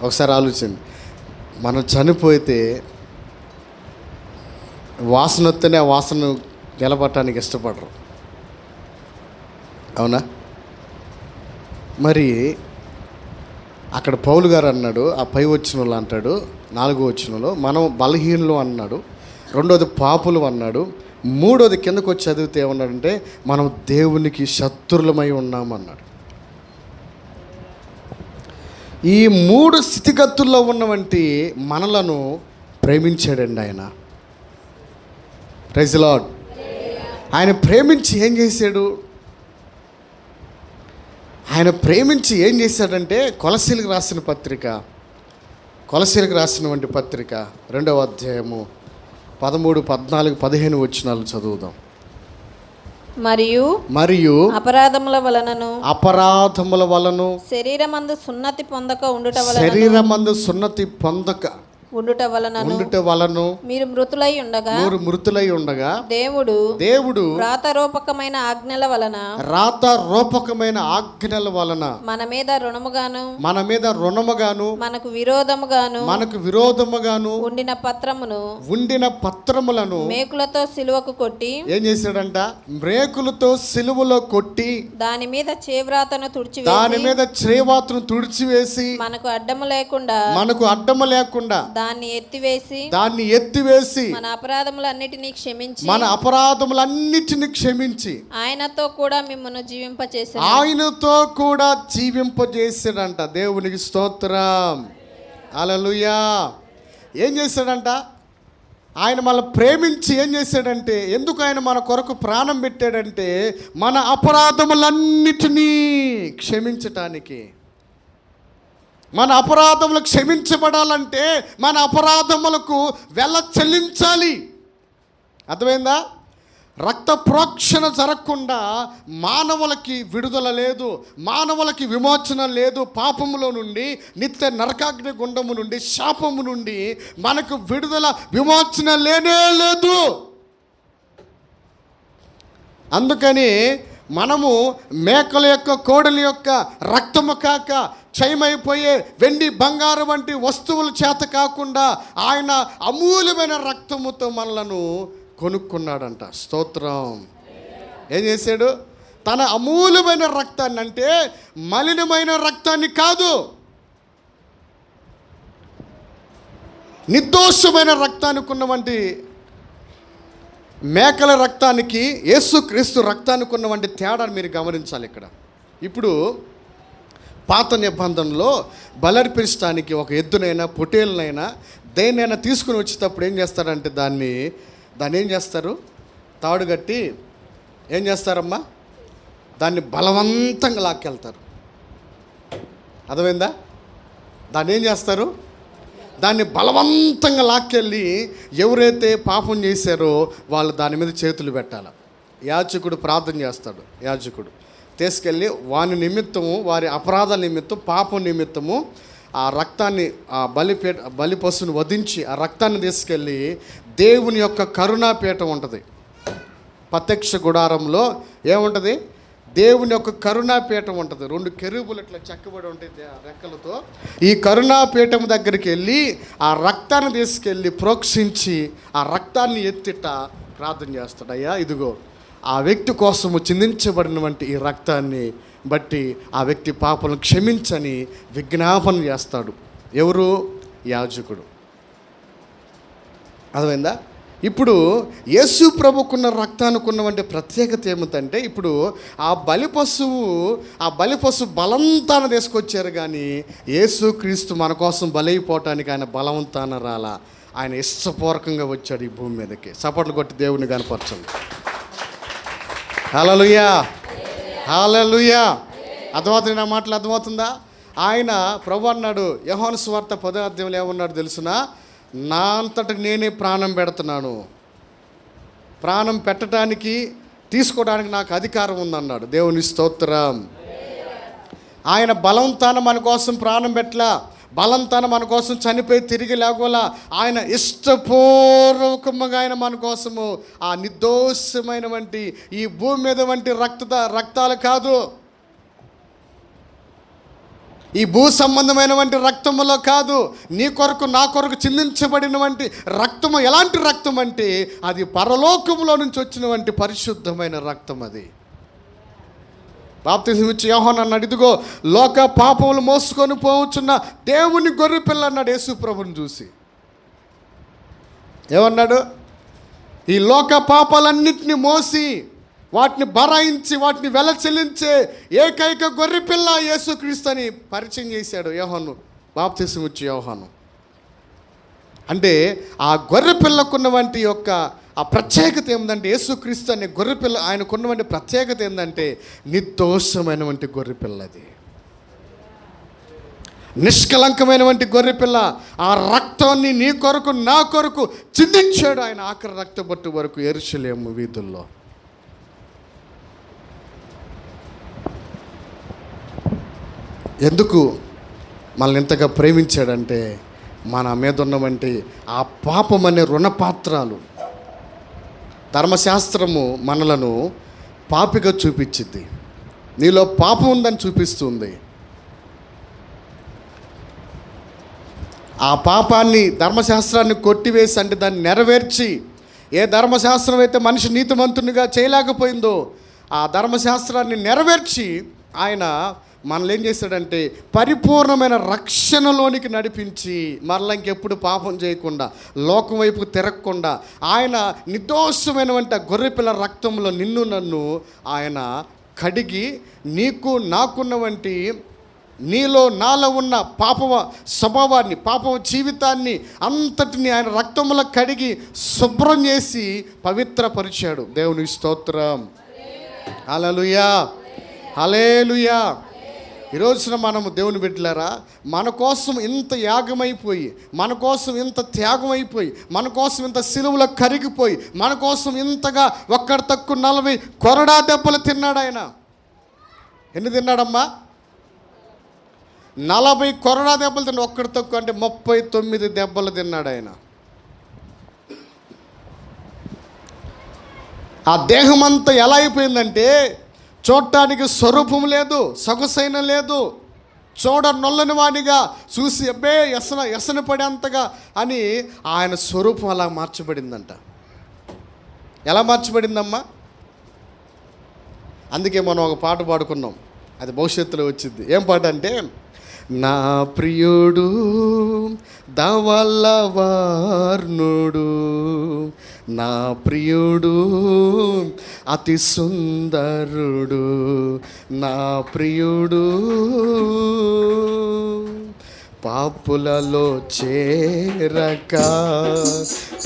ఒకసారి ఆలోచించండి, మనం చనిపోతే వాసన వస్తేనే ఆ వాసన నిలబడటానికి ఇష్టపడరు. అవునా? మరి అక్కడ పౌలు గారు అన్నాడు, ఆ పై వచనంలో అంటాడు, 4వ వచనంలో మనం బలహీనులు అన్నాడు, 2వది పాపులు అన్నాడు, 3వది కిందకు వచ్చి చదివితే ఏమన్నాడంటే మనం దేవునికి శత్రులమై ఉన్నామన్నాడు. ఈ 3 స్థితిగతుల్లో ఉన్నవంటి మనలను ప్రేమించాడండి ఆయన. Praise the Lord. ఆయన ప్రేమించి ఏం చేశాడు? ఆయన ప్రేమించి ఏం చేశాడంటే కొలసీలకు రాసిన పత్రిక, కొలసీలకు రాసినటువంటి పత్రిక 2వ అధ్యాయము 13, 14, 15 వచనాలు చదువుదాం. మరియు అపరాధముల వలనను శరీరమందు సున్నతి పొందక ఉండుట వలన మీరు మృతులై ఉండగా దేవుడు రాతరూపకమైన ఆజ్ఞల వలన మన మీద రుణముగాను మనకు విరోధముగాను ఉండిన పత్రములను మేకులతో సిలువకు కొట్టి ఏం చేశాడంట? మేకులతో సిలువలో కొట్టి దాని మీద చేవ్రాతను తుడిచివేసి మనకు అడ్డము లేకుండా దాన్ని ఎత్తివేసి మన అపరాధములన్నిటిని క్షమించి ఆయనతో కూడా మిమ్మల్ని జీవింపజేసాడంట. దేవునికి స్తోత్రం. హల్లెలూయా. ఏం చేశాడంట? ఆయన మన ప్రేమించి ఏం చేశాడంటే, ఎందుకు ఆయన మన కొరకు ప్రాణం పెట్టాడంటే మన అపరాధములన్నిటినీ క్షమించటానికి. మన అపరాధములు క్షమించబడాలంటే మన అపరాధములకు చెల్లించాలి. అర్థమైందా? రక్త ప్రోక్షణ జరగకుండా మానవులకి విడుదల లేదు, మానవులకి విమోచన లేదు. పాపములో నుండి, నిత్య నరకాగ్ని గుండము నుండి, శాపము నుండి మనకు విడుదల విమోచన లేనే లేదు. అందుకని మనము మేకల యొక్క, కోడలి యొక్క రక్తము కాక క్షయమైపోయే వెండి బంగారు వంటి వస్తువుల చేత కాకుండా ఆయన అమూల్యమైన రక్తముతో మనలను కొనుక్కున్నాడంట. స్తోత్రం. ఏం చేశాడు? తన అమూల్యమైన రక్తాన్ని, అంటే మలినమైన రక్తాన్ని కాదు, నిర్దోషమైన రక్తానికి ఉన్నవంటి మేకల రక్తానికి యేసుక్రీస్తు రక్తానికి ఉన్నవంటి తేడాను మీరు గమనించాలి ఇక్కడ. ఇప్పుడు పాత నిబంధనలో బలర్పించడానికి ఒక ఎద్దునైనా పొట్టేలనైనా దేన్నైనా తీసుకుని వచ్చేటప్పుడు ఏం చేస్తారంటే దాన్ని ఏం చేస్తారు? తాడు కట్టి ఏం చేస్తారమ్మా? దాన్ని బలవంతంగా లాక్కెళ్తారు. అర్థమైందా? దాన్ని ఏం చేస్తారు? దాన్ని బలవంతంగా లాక్కెళ్ళి ఎవరైతే పాపం చేశారో వాళ్ళు దాని మీద చేతులు పెట్టాలి. యాజకుడు ప్రార్థన చేస్తాడు. యాజకుడు తీసుకెళ్ళి వాని నిమిత్తము, వారి అపరాధాల నిమిత్తం, పాపం నిమిత్తము ఆ రక్తాన్ని, ఆ బలి పశువుని వధించి ఆ రక్తాన్ని తీసుకెళ్ళి దేవుని యొక్క కరుణాపీఠం ఉంటుంది. ప్రత్యక్ష గుడారంలో ఏముంటుంది? దేవుని యొక్క కరుణాపీఠం ఉంటుంది. 2 కెరూబులు ఇట్లా చెక్కబడి ఉంటాయి రెక్కలతో. ఈ కరుణాపీఠం దగ్గరికి వెళ్ళి ఆ రక్తాన్ని తీసుకెళ్ళి ప్రోక్షించి ఆ రక్తాన్ని ఎత్తిట ప్రార్థన చేస్తాడు. అయ్యా, ఇదిగో ఆ వ్యక్తి కోసము చిందించబడినటువంటి ఈ రక్తాన్ని బట్టి ఆ వ్యక్తి పాపలను క్షమించని విజ్ఞాపన చేస్తాడు. ఎవరు? యాజకుడు. అర్థమైందా? ఇప్పుడు యేసు ప్రభుకున్న రక్తానికి ఉన్నటువంటి ప్రత్యేకత ఏమిటంటే, ఇప్పుడు ఆ బలి పశువు బలవంతాన తీసుకొచ్చారు, కానీ యేసుక్రీస్తు మన కోసం బలైపోవటానికి ఆయన బలవంతాన రాలా. ఆయన ఇష్టపూర్వకంగా వచ్చాడు ఈ భూమి మీదకి. చప్పట్లు కొట్టి దేవుని కనపరచండి. హల్లెలూయా, హల్లెలూయా. అర్థమవుతుంది నా మాటలు? అర్థమవుతుందా? ఆయన ప్రభు అన్నాడు యోహాను సువార్త 10వ అధ్యాయంలో ఏమన్నాడు తెలుసునా? నా అంతట నేనే ప్రాణం పెడుతున్నాను, ప్రాణం పెట్టడానికి తీసుకోవడానికి నాకు అధికారం ఉందన్నాడు. దేవుని స్తోత్రం. ఆయన బలవంతాన మన కోసం ప్రాణం పెట్టలా, బలంతాన మన కోసం చనిపోయి తిరిగి లేగోలా. ఆయన ఇష్టపూర్వకంగా ఆయన మన కోసము ఆ నిర్దోషమైన వంటి ఈ భూమి మీద వంటి రక్తాలు కాదు, ఈ భూ సంబంధమైన వంటి రక్తములో కాదు, నీ కొరకు నా కొరకు చిందించబడిన వంటి రక్తము. ఎలాంటి రక్తం అంటే అది పరలోకములో నుంచి వచ్చిన వంటి పరిశుద్ధమైన రక్తం. అది బాప్తిసం ఇచ్చి యోహాను అన్నాడు, ఇదిగో లోక పాపములు మోసుకొని పోవచ్చున్న దేవుని గొర్రె పిల్ల అన్నాడు యేసు ప్రభుని చూసి. ఏమన్నాడు? ఈ లోక పాపాలన్నింటినీ మోసి వాటిని బరాయించి వాటిని వెల చెల్లించే ఏకైక గొర్రె పిల్ల యేసుక్రీస్తు అని పరిచయం చేశాడు యోహాను, బాప్తిసం ఇచ్చి యోహాను. అంటే ఆ గొర్రె పిల్లకున్న వంటి యొక్క ఆ ప్రత్యేకత ఏంటంటే, యేసుక్రీస్తు అనే గొర్రెపిల్ల ఆయనకున్నటువంటి ప్రత్యేకత ఏంటంటే నిర్దోషమైనటువంటి గొర్రెపిల్ల, అది నిష్కలంకమైనటువంటి గొర్రెపిల్ల. ఆ రక్తాన్ని నీ కొరకు నా కొరకు చిందించాడు ఆయన ఆఖరి రక్తబొట్టు వరకు యెరూషలేము వీధుల్లో. ఎందుకు మనల్ని ఇంతగా ప్రేమించాడంటే, మన మీద ఉన్నవంటి ఆ పాపం అనే రుణపాత్రాలు. ధర్మశాస్త్రము మనలను పాపిగా చూపించింది, నీలో పాపం ఉందని చూపిస్తుంది. ఆ పాపాన్ని, ధర్మశాస్త్రాన్ని కొట్టివేసి, అంటే దాన్ని నెరవేర్చి, ఏ ధర్మశాస్త్రం అయితే మనిషి నీతిమంతునిగా చేయలేకపోయిందో ఆ ధర్మశాస్త్రాన్ని నెరవేర్చి ఆయన మనల్ని ఏం చేశాడంటే పరిపూర్ణమైన రక్షణలోనికి నడిపించి మరలా ఇంకెప్పుడు పాపం చేయకుండా, లోకం వైపు తిరగకుండా, ఆయన నిర్దోషమైనటువంటి గొర్రెపిల్ల రక్తంలో నిన్ను నన్ను ఆయన కడిగి, నీకు నాకున్న వంటి నీలో నాలో ఉన్న పాప స్వభావాన్ని, పాప జీవితాన్ని అంతటిని ఆయన రక్తంలో కడిగి శుభ్రం చేసి పవిత్రపరిచాడు. దేవుని స్తోత్రం. హల్లెలూయా, హల్లెలూయా. ఈరోజున మనము దేవుని బిడ్డలారా, మన కోసం ఇంత యాగమైపోయి, మన కోసం ఇంత త్యాగమైపోయి, మన కోసం ఇంత సిలువలో కరిగిపోయి, మన కోసం ఇంతగా ఒక్కడి తక్కువ 40 కొరడా దెబ్బలు తిన్నాడు ఆయన. ఎన్ని తిన్నాడమ్మా? 40 కొరడా దెబ్బలు తిన్నాడు. ఒక్కడి తక్కువ అంటే 39 దెబ్బలు తిన్నాడు ఆయన. ఆ దేహం అంతా ఎలా అయిపోయిందంటే చూడటానికి స్వరూపం లేదు, సొగసైన లేదు, చూడ నొల్లని వాడిగా చూసి అబ్బే ఎసన పడేంతగా అని ఆయన స్వరూపం అలా మార్చబడిందంట. ఎలా మార్చబడిందమ్మా? అందుకే మనం ఒక పాట పాడుకున్నాం, అది భవిష్యత్తులో వచ్చింది. ఏం పాట అంటే, నా ప్రియుడు ధవళవర్ణుడు, నా ప్రియుడు అతి సుందరుడు, నా ప్రియుడు పాపులలో చేరక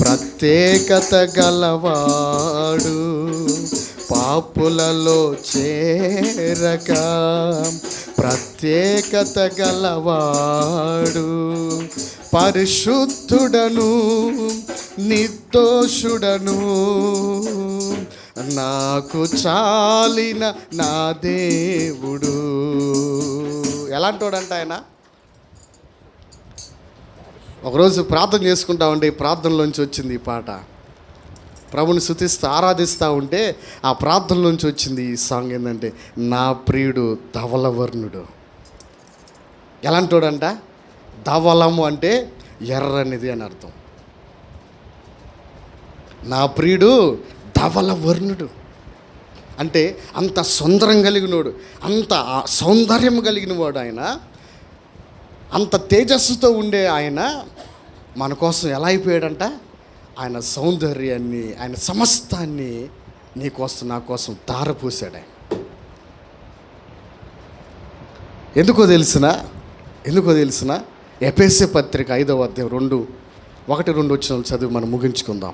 ప్రత్యేకత గలవాడు, పాపులలో చేరక ప్రత్యేకత గలవాడు, పరిశుద్ధుడను నిర్దోషుడను, నాకు చాలిన నా దేవుడు. ఎలాంటోడంట ఆయన? ఒకరోజు ప్రార్థన చేసుకుంటా ఉంటే ఈ ప్రార్థనలోంచి వచ్చింది ఈ పాట. ప్రభుని స్తుతిస్తూ ఆరాధిస్తూ ఉంటే ఆ ప్రార్థనలోంచి వచ్చింది ఈ సాంగ్. ఏంటంటే, నా ప్రియుడు ధవలవర్ణుడు. ఎలాంటోడంట? ధవలము అంటే ఎర్రనిది అని అర్థం. నా ప్రియుడు ధవలవర్ణుడు అంటే అంత సుందరం కలిగినోడు, అంత సౌందర్యం కలిగిన వాడు ఆయన, అంత తేజస్సుతో ఉండే ఆయన మన కోసం ఎలా అయిపోయాడంట? ఆయన సౌందర్యాన్ని, ఆయన సమస్తాన్ని నీ కోసం నా కోసం ధారపోసాడు ఆయన. ఎందుకో తెలిసిన ఎఫెసీ పత్రిక 5వ అధ్యాయం 1-2 వచనాలు చదివి మనం ముగించుకుందాం.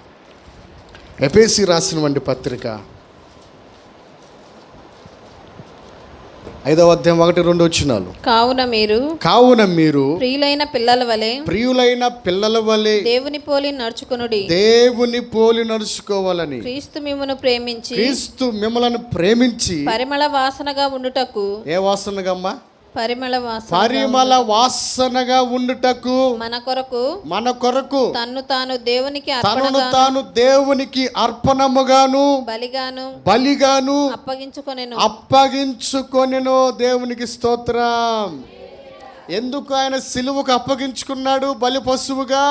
ఎఫెసీ రాసినటువంటి పత్రిక 5వ అధ్యాయం 1-2 వచనాలు. కావున మీరు ప్రియులైన పిల్లల వలె దేవుని పోలి నడుచుకోవాలని క్రీస్తు మిమ్మల్ని ప్రేమించి పరిమళ వాసనగా ఉండుటకు. ఏ వాసనగమ్మా? పరిమళ వాసనగా ఉండుటకు మన కొరకు తన్ను తాను దేవునికి అర్పణముగాను బలిగాను అప్పగించుకొనెను. దేవునికి స్తోత్రం. ఎందుకు ఆయన సిలువకు అప్పగించుకున్నాడు బలి పశువుగా?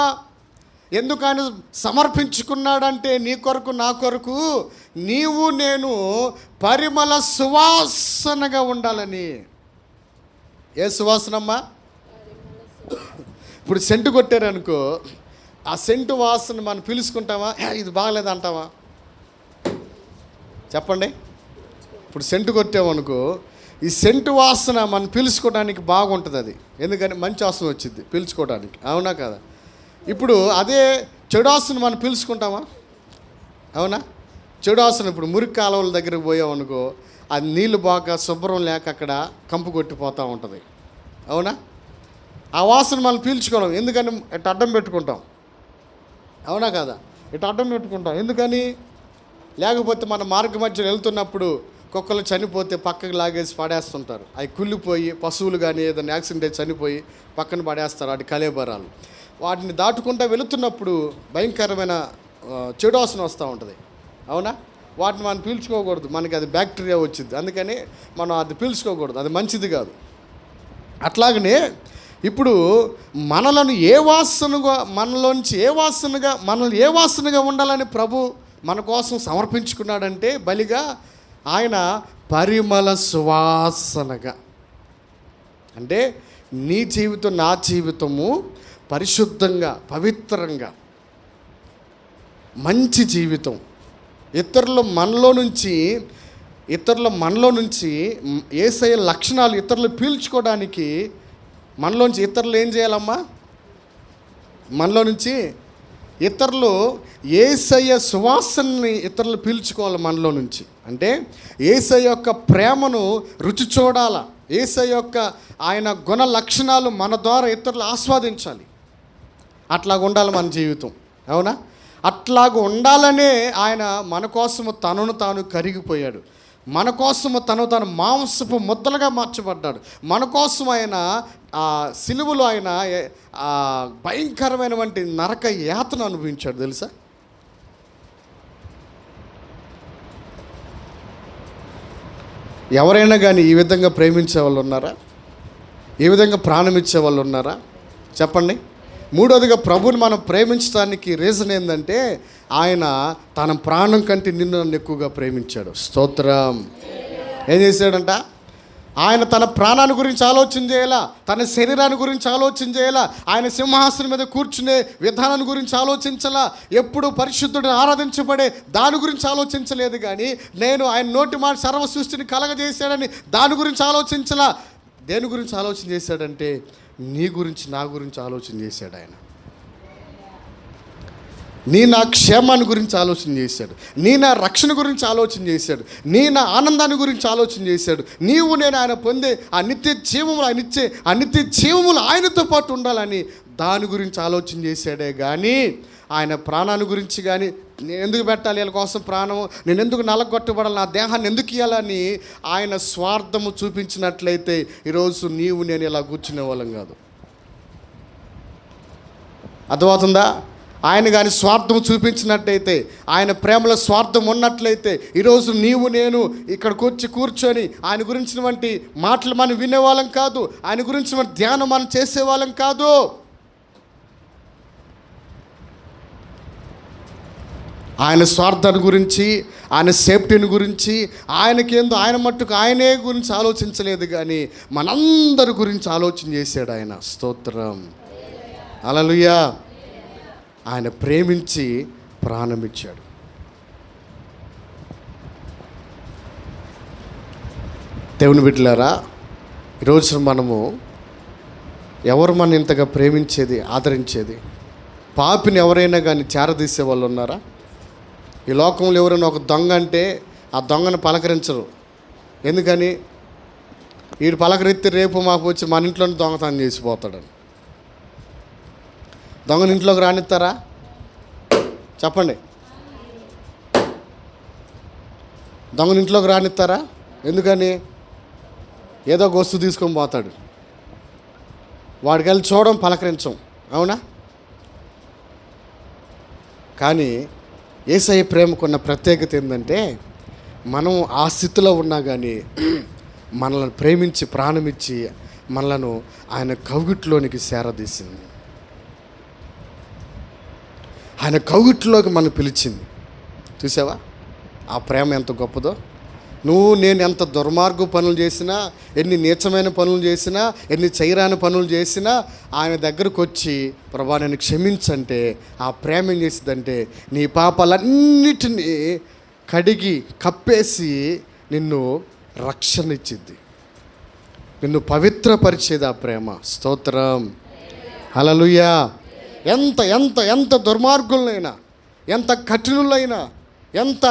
ఎందుకు ఆయన సమర్పించుకున్నాడంటే, నీ కొరకు నా కొరకు నీవు నేను పరిమళ సువాసనగా ఉండాలని. ఏ సువాసనమ్మా? ఇప్పుడు సెంటు కొట్టారనుకో, ఆ సెంటు వాసన మనం పిలుచుకుంటామా? ఇది బాగలేదు అంటావా? చెప్పండి. ఇప్పుడు సెంటు కొట్టామనుకో, ఈ సెంటు వాసన మనం పీల్చుకోవడానికి బాగుంటుంది. అది ఎందుకని మంచి వాసన వచ్చింది పీల్చుకోవడానికి, అవునా కదా? ఇప్పుడు అదే చెడు వాసన మనం పీల్చుకుంటామా? అవునా? చెడు వాసన ఇప్పుడు మురికి కాలువల దగ్గరికి పోయామనుకో, అది నీళ్ళు బాగా శుభ్రం లేక అక్కడ కంపు కొట్టిపోతూ ఉంటుంది, అవునా? ఆ వాసన మనం పీల్చుకోవడం ఎందుకని? ఇటు అడ్డం పెట్టుకుంటాం, అవునా కదా? ఇటు అడ్డం పెట్టుకుంటాం ఎందుకని? లేకపోతే మన మార్గ మధ్యలో వెళ్తున్నప్పుడు కుక్కలు చనిపోతే పక్కకు లాగేసి పడేస్తుంటారు. అవి కుళ్ళిపోయి పశువులు కానీ ఏదైనా యాక్సిడెంట్ అయితే చనిపోయి పక్కన పడేస్తారు. వాటి కలేబరాలు. వాటిని దాటుకుంటూ వెళుతున్నప్పుడు భయంకరమైన చెడు వాసన వస్తూ ఉంటుంది, అవునా? వాటిని మనం పీల్చుకోకూడదు, మనకి అది బ్యాక్టీరియా వచ్చింది. అందుకని మనం అది పీల్చుకోకూడదు, అది మంచిది కాదు. అట్లాగనే ఇప్పుడు మనలను మనల్ని ఏ వాసనగా ఉండాలని ప్రభు మన కోసం సమర్పించుకున్నాడంటే బలిగా, ఆయన పరిమళ సువాసనగా. అంటే నీ జీవితం నా జీవితము పరిశుద్ధంగా పవిత్రంగా మంచి జీవితం, ఇతరుల మనలో నుంచి యేసయ్య లక్షణాలు ఇతరులు పీల్చుకోవడానికి మనలోంచి ఇతరులు ఏం చేయాలమ్మా? మనలో నుంచి ఇతరులు యేసయ్య సువాసనని ఇతరులు పీల్చుకోవాలి మనలో నుంచి. అంటే యేసయ్య యొక్క ప్రేమను రుచి చూడాలా, యేసయ్య యొక్క ఆయన గుణ లక్షణాలు మన ద్వారా ఇతరులు ఆస్వాదించాలి. అట్లాగ ఉండాలి మన జీవితం, అవునా? అట్లాగ ఉండాలనే ఆయన మన కోసము తనను తాను కరిగిపోయాడు, మన కోసము తాను మాంసపు ముద్దలుగా మార్చబడ్డాడు. మన కోసం ఆయన సిలువలో ఆయన భయంకరమైనటువంటి నరక యాతన అనుభవించాడు, తెలుసా? ఎవరైనా కానీ ఈ విధంగా ప్రేమించే వాళ్ళు ఉన్నారా? ఈ విధంగా ప్రాణం ఇచ్చే వాళ్ళు ఉన్నారా? చెప్పండి. మూడోదిగా, ప్రభుని మనం ప్రేమించడానికి రీజన్ ఏంటంటే, ఆయన తన ప్రాణం కంటే నిన్ను నన్ను ఎక్కువగా ప్రేమించాడు. స్తోత్రం. ఏం చేశాడంట? ఆయన తన ప్రాణాన్ని గురించి ఆలోచన చేయాలా, తన శరీరాన్ని గురించి ఆలోచన చేయాలా, ఆయన సింహాసనం మీద కూర్చునే విధానాన్ని గురించి ఆలోచించాలా. ఎప్పుడు పరిశుద్ధుడిని ఆరాధించబడే దాని గురించి ఆలోచించలేదు. కానీ నేను ఆయన నోటి మాట సర్వ సృష్టిని కలగజేశాడని దాని గురించి ఆలోచించలా. దేని గురించి ఆలోచన చేశాడంటే, నీ గురించి నా గురించి ఆలోచన చేశాడు ఆయన. నీ నా క్షేమాన్ని గురించి ఆలోచన చేశాడు, నీ నా రక్షణ గురించి ఆలోచన చేశాడు, నీ నా ఆనందాన్ని గురించి ఆలోచన చేశాడు. నీవు నేను ఆయన పొందే ఆ నిత్య జీవములు, ఆయన ఇచ్చే ఆ నిత్య జీవములు ఆయనతో పాటు ఉండాలని దాని గురించి ఆలోచన చేశాడే కానీ ఆయన ప్రాణాన్ని గురించి కానీ, నేను ఎందుకు పెట్టాలి వీళ్ళ కోసం ప్రాణము, నేను ఎందుకు నలగొట్టబడాలి, నా దేహాన్ని ఎందుకు ఇవ్వాలని ఆయన స్వార్థము చూపించినట్లయితే ఈరోజు నీవు నేను ఇలా కూర్చునే వాళ్ళం కాదు. అర్థమవుతుందా? ఆయన కానీ స్వార్థం చూపించినట్టయితే, ఆయన ప్రేమలో స్వార్థం ఉన్నట్లయితే ఈరోజు నీవు నేను ఇక్కడికి వచ్చి కూర్చొని ఆయన గురించినటువంటి మాటలు మనం వినేవాళ్ళం కాదు, ఆయన గురించిన ధ్యానం మనం చేసేవాళ్ళం కాదు. ఆయన స్వార్థాన్ని గురించి, ఆయన సేఫ్టీని గురించి, ఆయనకేందో ఆయన మట్టుకు ఆయనే గురించి ఆలోచించలేదు కానీ మనందరి గురించి ఆలోచన చేశాడు ఆయన. స్తోత్రం, హల్లెలూయా. ఆయన ప్రేమించి ప్రాణమిచ్చాడు. దేవుని బిడ్డలారా, ఈరోజు మనము ఎవరు మన ఇంతగా ప్రేమించేది, ఆదరించేది? పాపిని ఎవరైనా కానీ చేరదీసే వాళ్ళు ఉన్నారా? ఈ లోకంలో ఎవరైనా ఒక దొంగ అంటే ఆ దొంగను పలకరించరు. ఎందుకని? వీడు పలకరిస్తే రేపు మాకు వచ్చి మన ఇంట్లోనే దొంగతనం చేసిపోతాడని. దొంగని ఇంట్లోకి రానిస్తారా? చెప్పండి. దొంగని ఇంట్లోకి రానిస్తారా? ఎందుకని? ఏదో ఒక వస్తువు తీసుకొని పోతాడు. వాడికి వెళ్ళి చూడడం, పలకరించం. అవునా? కానీ యేసయ్య ప్రేమకున్న ప్రత్యేకత ఏంటంటే, మనం ఆ స్థితిలో ఉన్నా కానీ మనల్ని ప్రేమించి ప్రాణమిచ్చి మనలను ఆయన కౌగిట్లోనికి చేరదీసింది. ఆయన కౌగిట్లోకి మనం పిలిచింది. చూసావా ఆ ప్రేమ ఎంత గొప్పదో? నువ్వు నేను ఎంత దుర్మార్గ పనులు చేసినా, ఎన్ని నీచమైన పనులు చేసినా, ఎన్ని చేయరాని పనులు చేసినా ఆయన దగ్గరకు వచ్చి ప్రభా నేను క్షమించంటే ఆ ప్రేమ ఏం చేసిందంటే నీ పాపాలన్నిటినీ కడిగి కప్పేసి నిన్ను రక్షణ ఇచ్చిద్ది, నిన్ను పవిత్రపరిచేది ఆ ప్రేమ. స్తోత్రం, హల్లెలూయా. ఎంత ఎంత ఎంత దుర్మార్గులైనా, ఎంత కఠినులైనా, ఎంత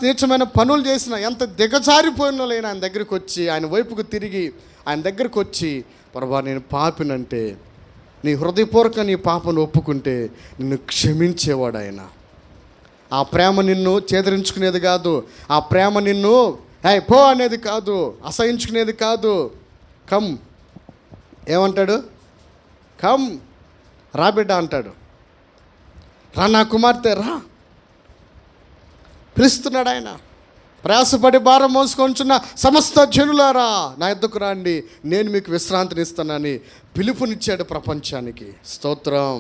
నీచమైన పనులు చేసినా, ఎంత దిగజారిపోయినలైనా ఆయన దగ్గరికి వచ్చి, ఆయన వైపుకు తిరిగి ఆయన దగ్గరికి వచ్చి ప్రభా నేను పాపినంటే నీ హృదయపూర్వక నీ పాపను ఒప్పుకుంటే నిన్ను క్షమించేవాడు ఆయన. ఆ ప్రేమ నిన్ను చేదరించుకునేది కాదు, ఆ ప్రేమ నిన్ను పో అనేది కాదు, అసహించుకునేది కాదు. కమ్ ఏమంటాడు? కమ్ రా బిడ్డ అంటాడు. రా నా కుమార్తె రా పిలుస్తున్నాడు ఆయన. ప్రయాసపడి భారం మోసుకొంచున్న సమస్త జనులారా నా యొద్దకు రండి, నేను మీకు విశ్రాంతిని ఇస్తానని పిలుపునిచ్చాడు ప్రపంచానికి. స్తోత్రం.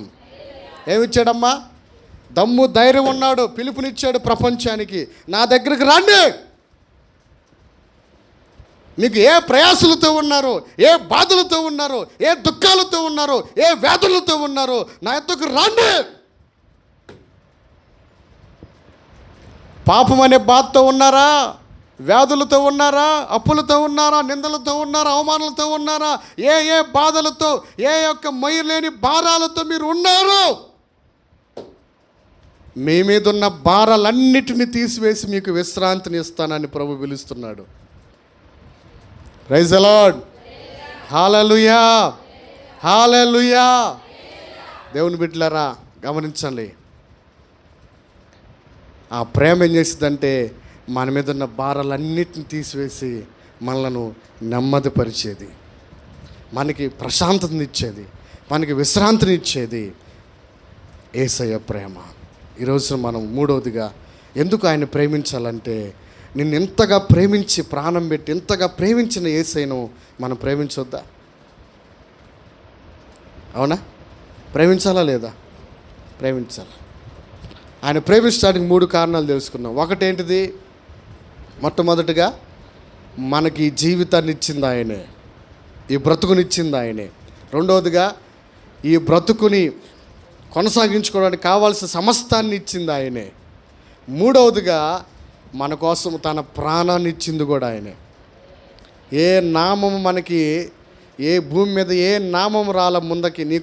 ఏమిచ్చాడమ్మా? దమ్ము ధైర్యం ఉన్నాడు, పిలుపునిచ్చాడు ప్రపంచానికి. నా దగ్గరికి రండి, మీకు ఏ ప్రయాసలతో ఉన్నారో, ఏ బాధలతో ఉన్నారో, ఏ దుఃఖాలతో ఉన్నారో, ఏ వ్యాధులతో ఉన్నారో నా యొద్దకు రండి. పాపం అనే బాధతో ఉన్నారా? వ్యాధులతో ఉన్నారా? అప్పులతో ఉన్నారా? నిందలతో ఉన్నారా? అవమానాలతో ఉన్నారా? ఏ ఏ బాధలతో, ఏ యొక్క మొయ్యలేని భారాలతో మీరు ఉన్నారు? మీ మీద ఉన్న భారాలన్నిటిని తీసివేసి మీకు విశ్రాంతిని ఇస్తానని ప్రభు పిలుస్తున్నాడు. ప్రైజ్ ది లార్డ్, హల్లెలూయా, హల్లెలూయా. దేవుని బిడ్డలారా గమనించండి, ఆ ప్రేమ ఏం చేసిందంటే మన మీద ఉన్న భారాలన్నిటిని తీసివేసి మనలను నెమ్మదిపరిచేది, మనకి ప్రశాంతతని ఇచ్చేది, మనకి విశ్రాంతిని ఇచ్చేది యేసయ్య ప్రేమ. ఈరోజు మనం మూడవదిగా ఎందుకు ఆయన ప్రేమించాలంటే, నిన్ను ఎంతగా ప్రేమించి ప్రాణం పెట్టి ఎంతగా ప్రేమించిన యేసయ్యను మనం ప్రేమించొద్దా? అవునా? ప్రేమించాలా లేదా? ప్రేమించాలి. ఆయన ప్రేమించడానికి 3 కారణాలు తెలుసుకున్నాం. ఒకటేంటిది? మొట్టమొదటిగా మనకి జీవితాన్ని ఇచ్చింది ఆయనే, ఈ బ్రతుకునిచ్చింది ఆయనే. రెండవదిగా ఈ బ్రతుకుని కొనసాగించుకోవడానికి కావాల్సిన సమస్తాన్ని ఇచ్చింది ఆయనే. మూడవదిగా మన కోసం తన ప్రాణాన్ని ఇచ్చింది కూడా ఆయనే. ఏ నామము మనకి, ఏ భూమి మీద ఏ నామం రాల ముందకి నీ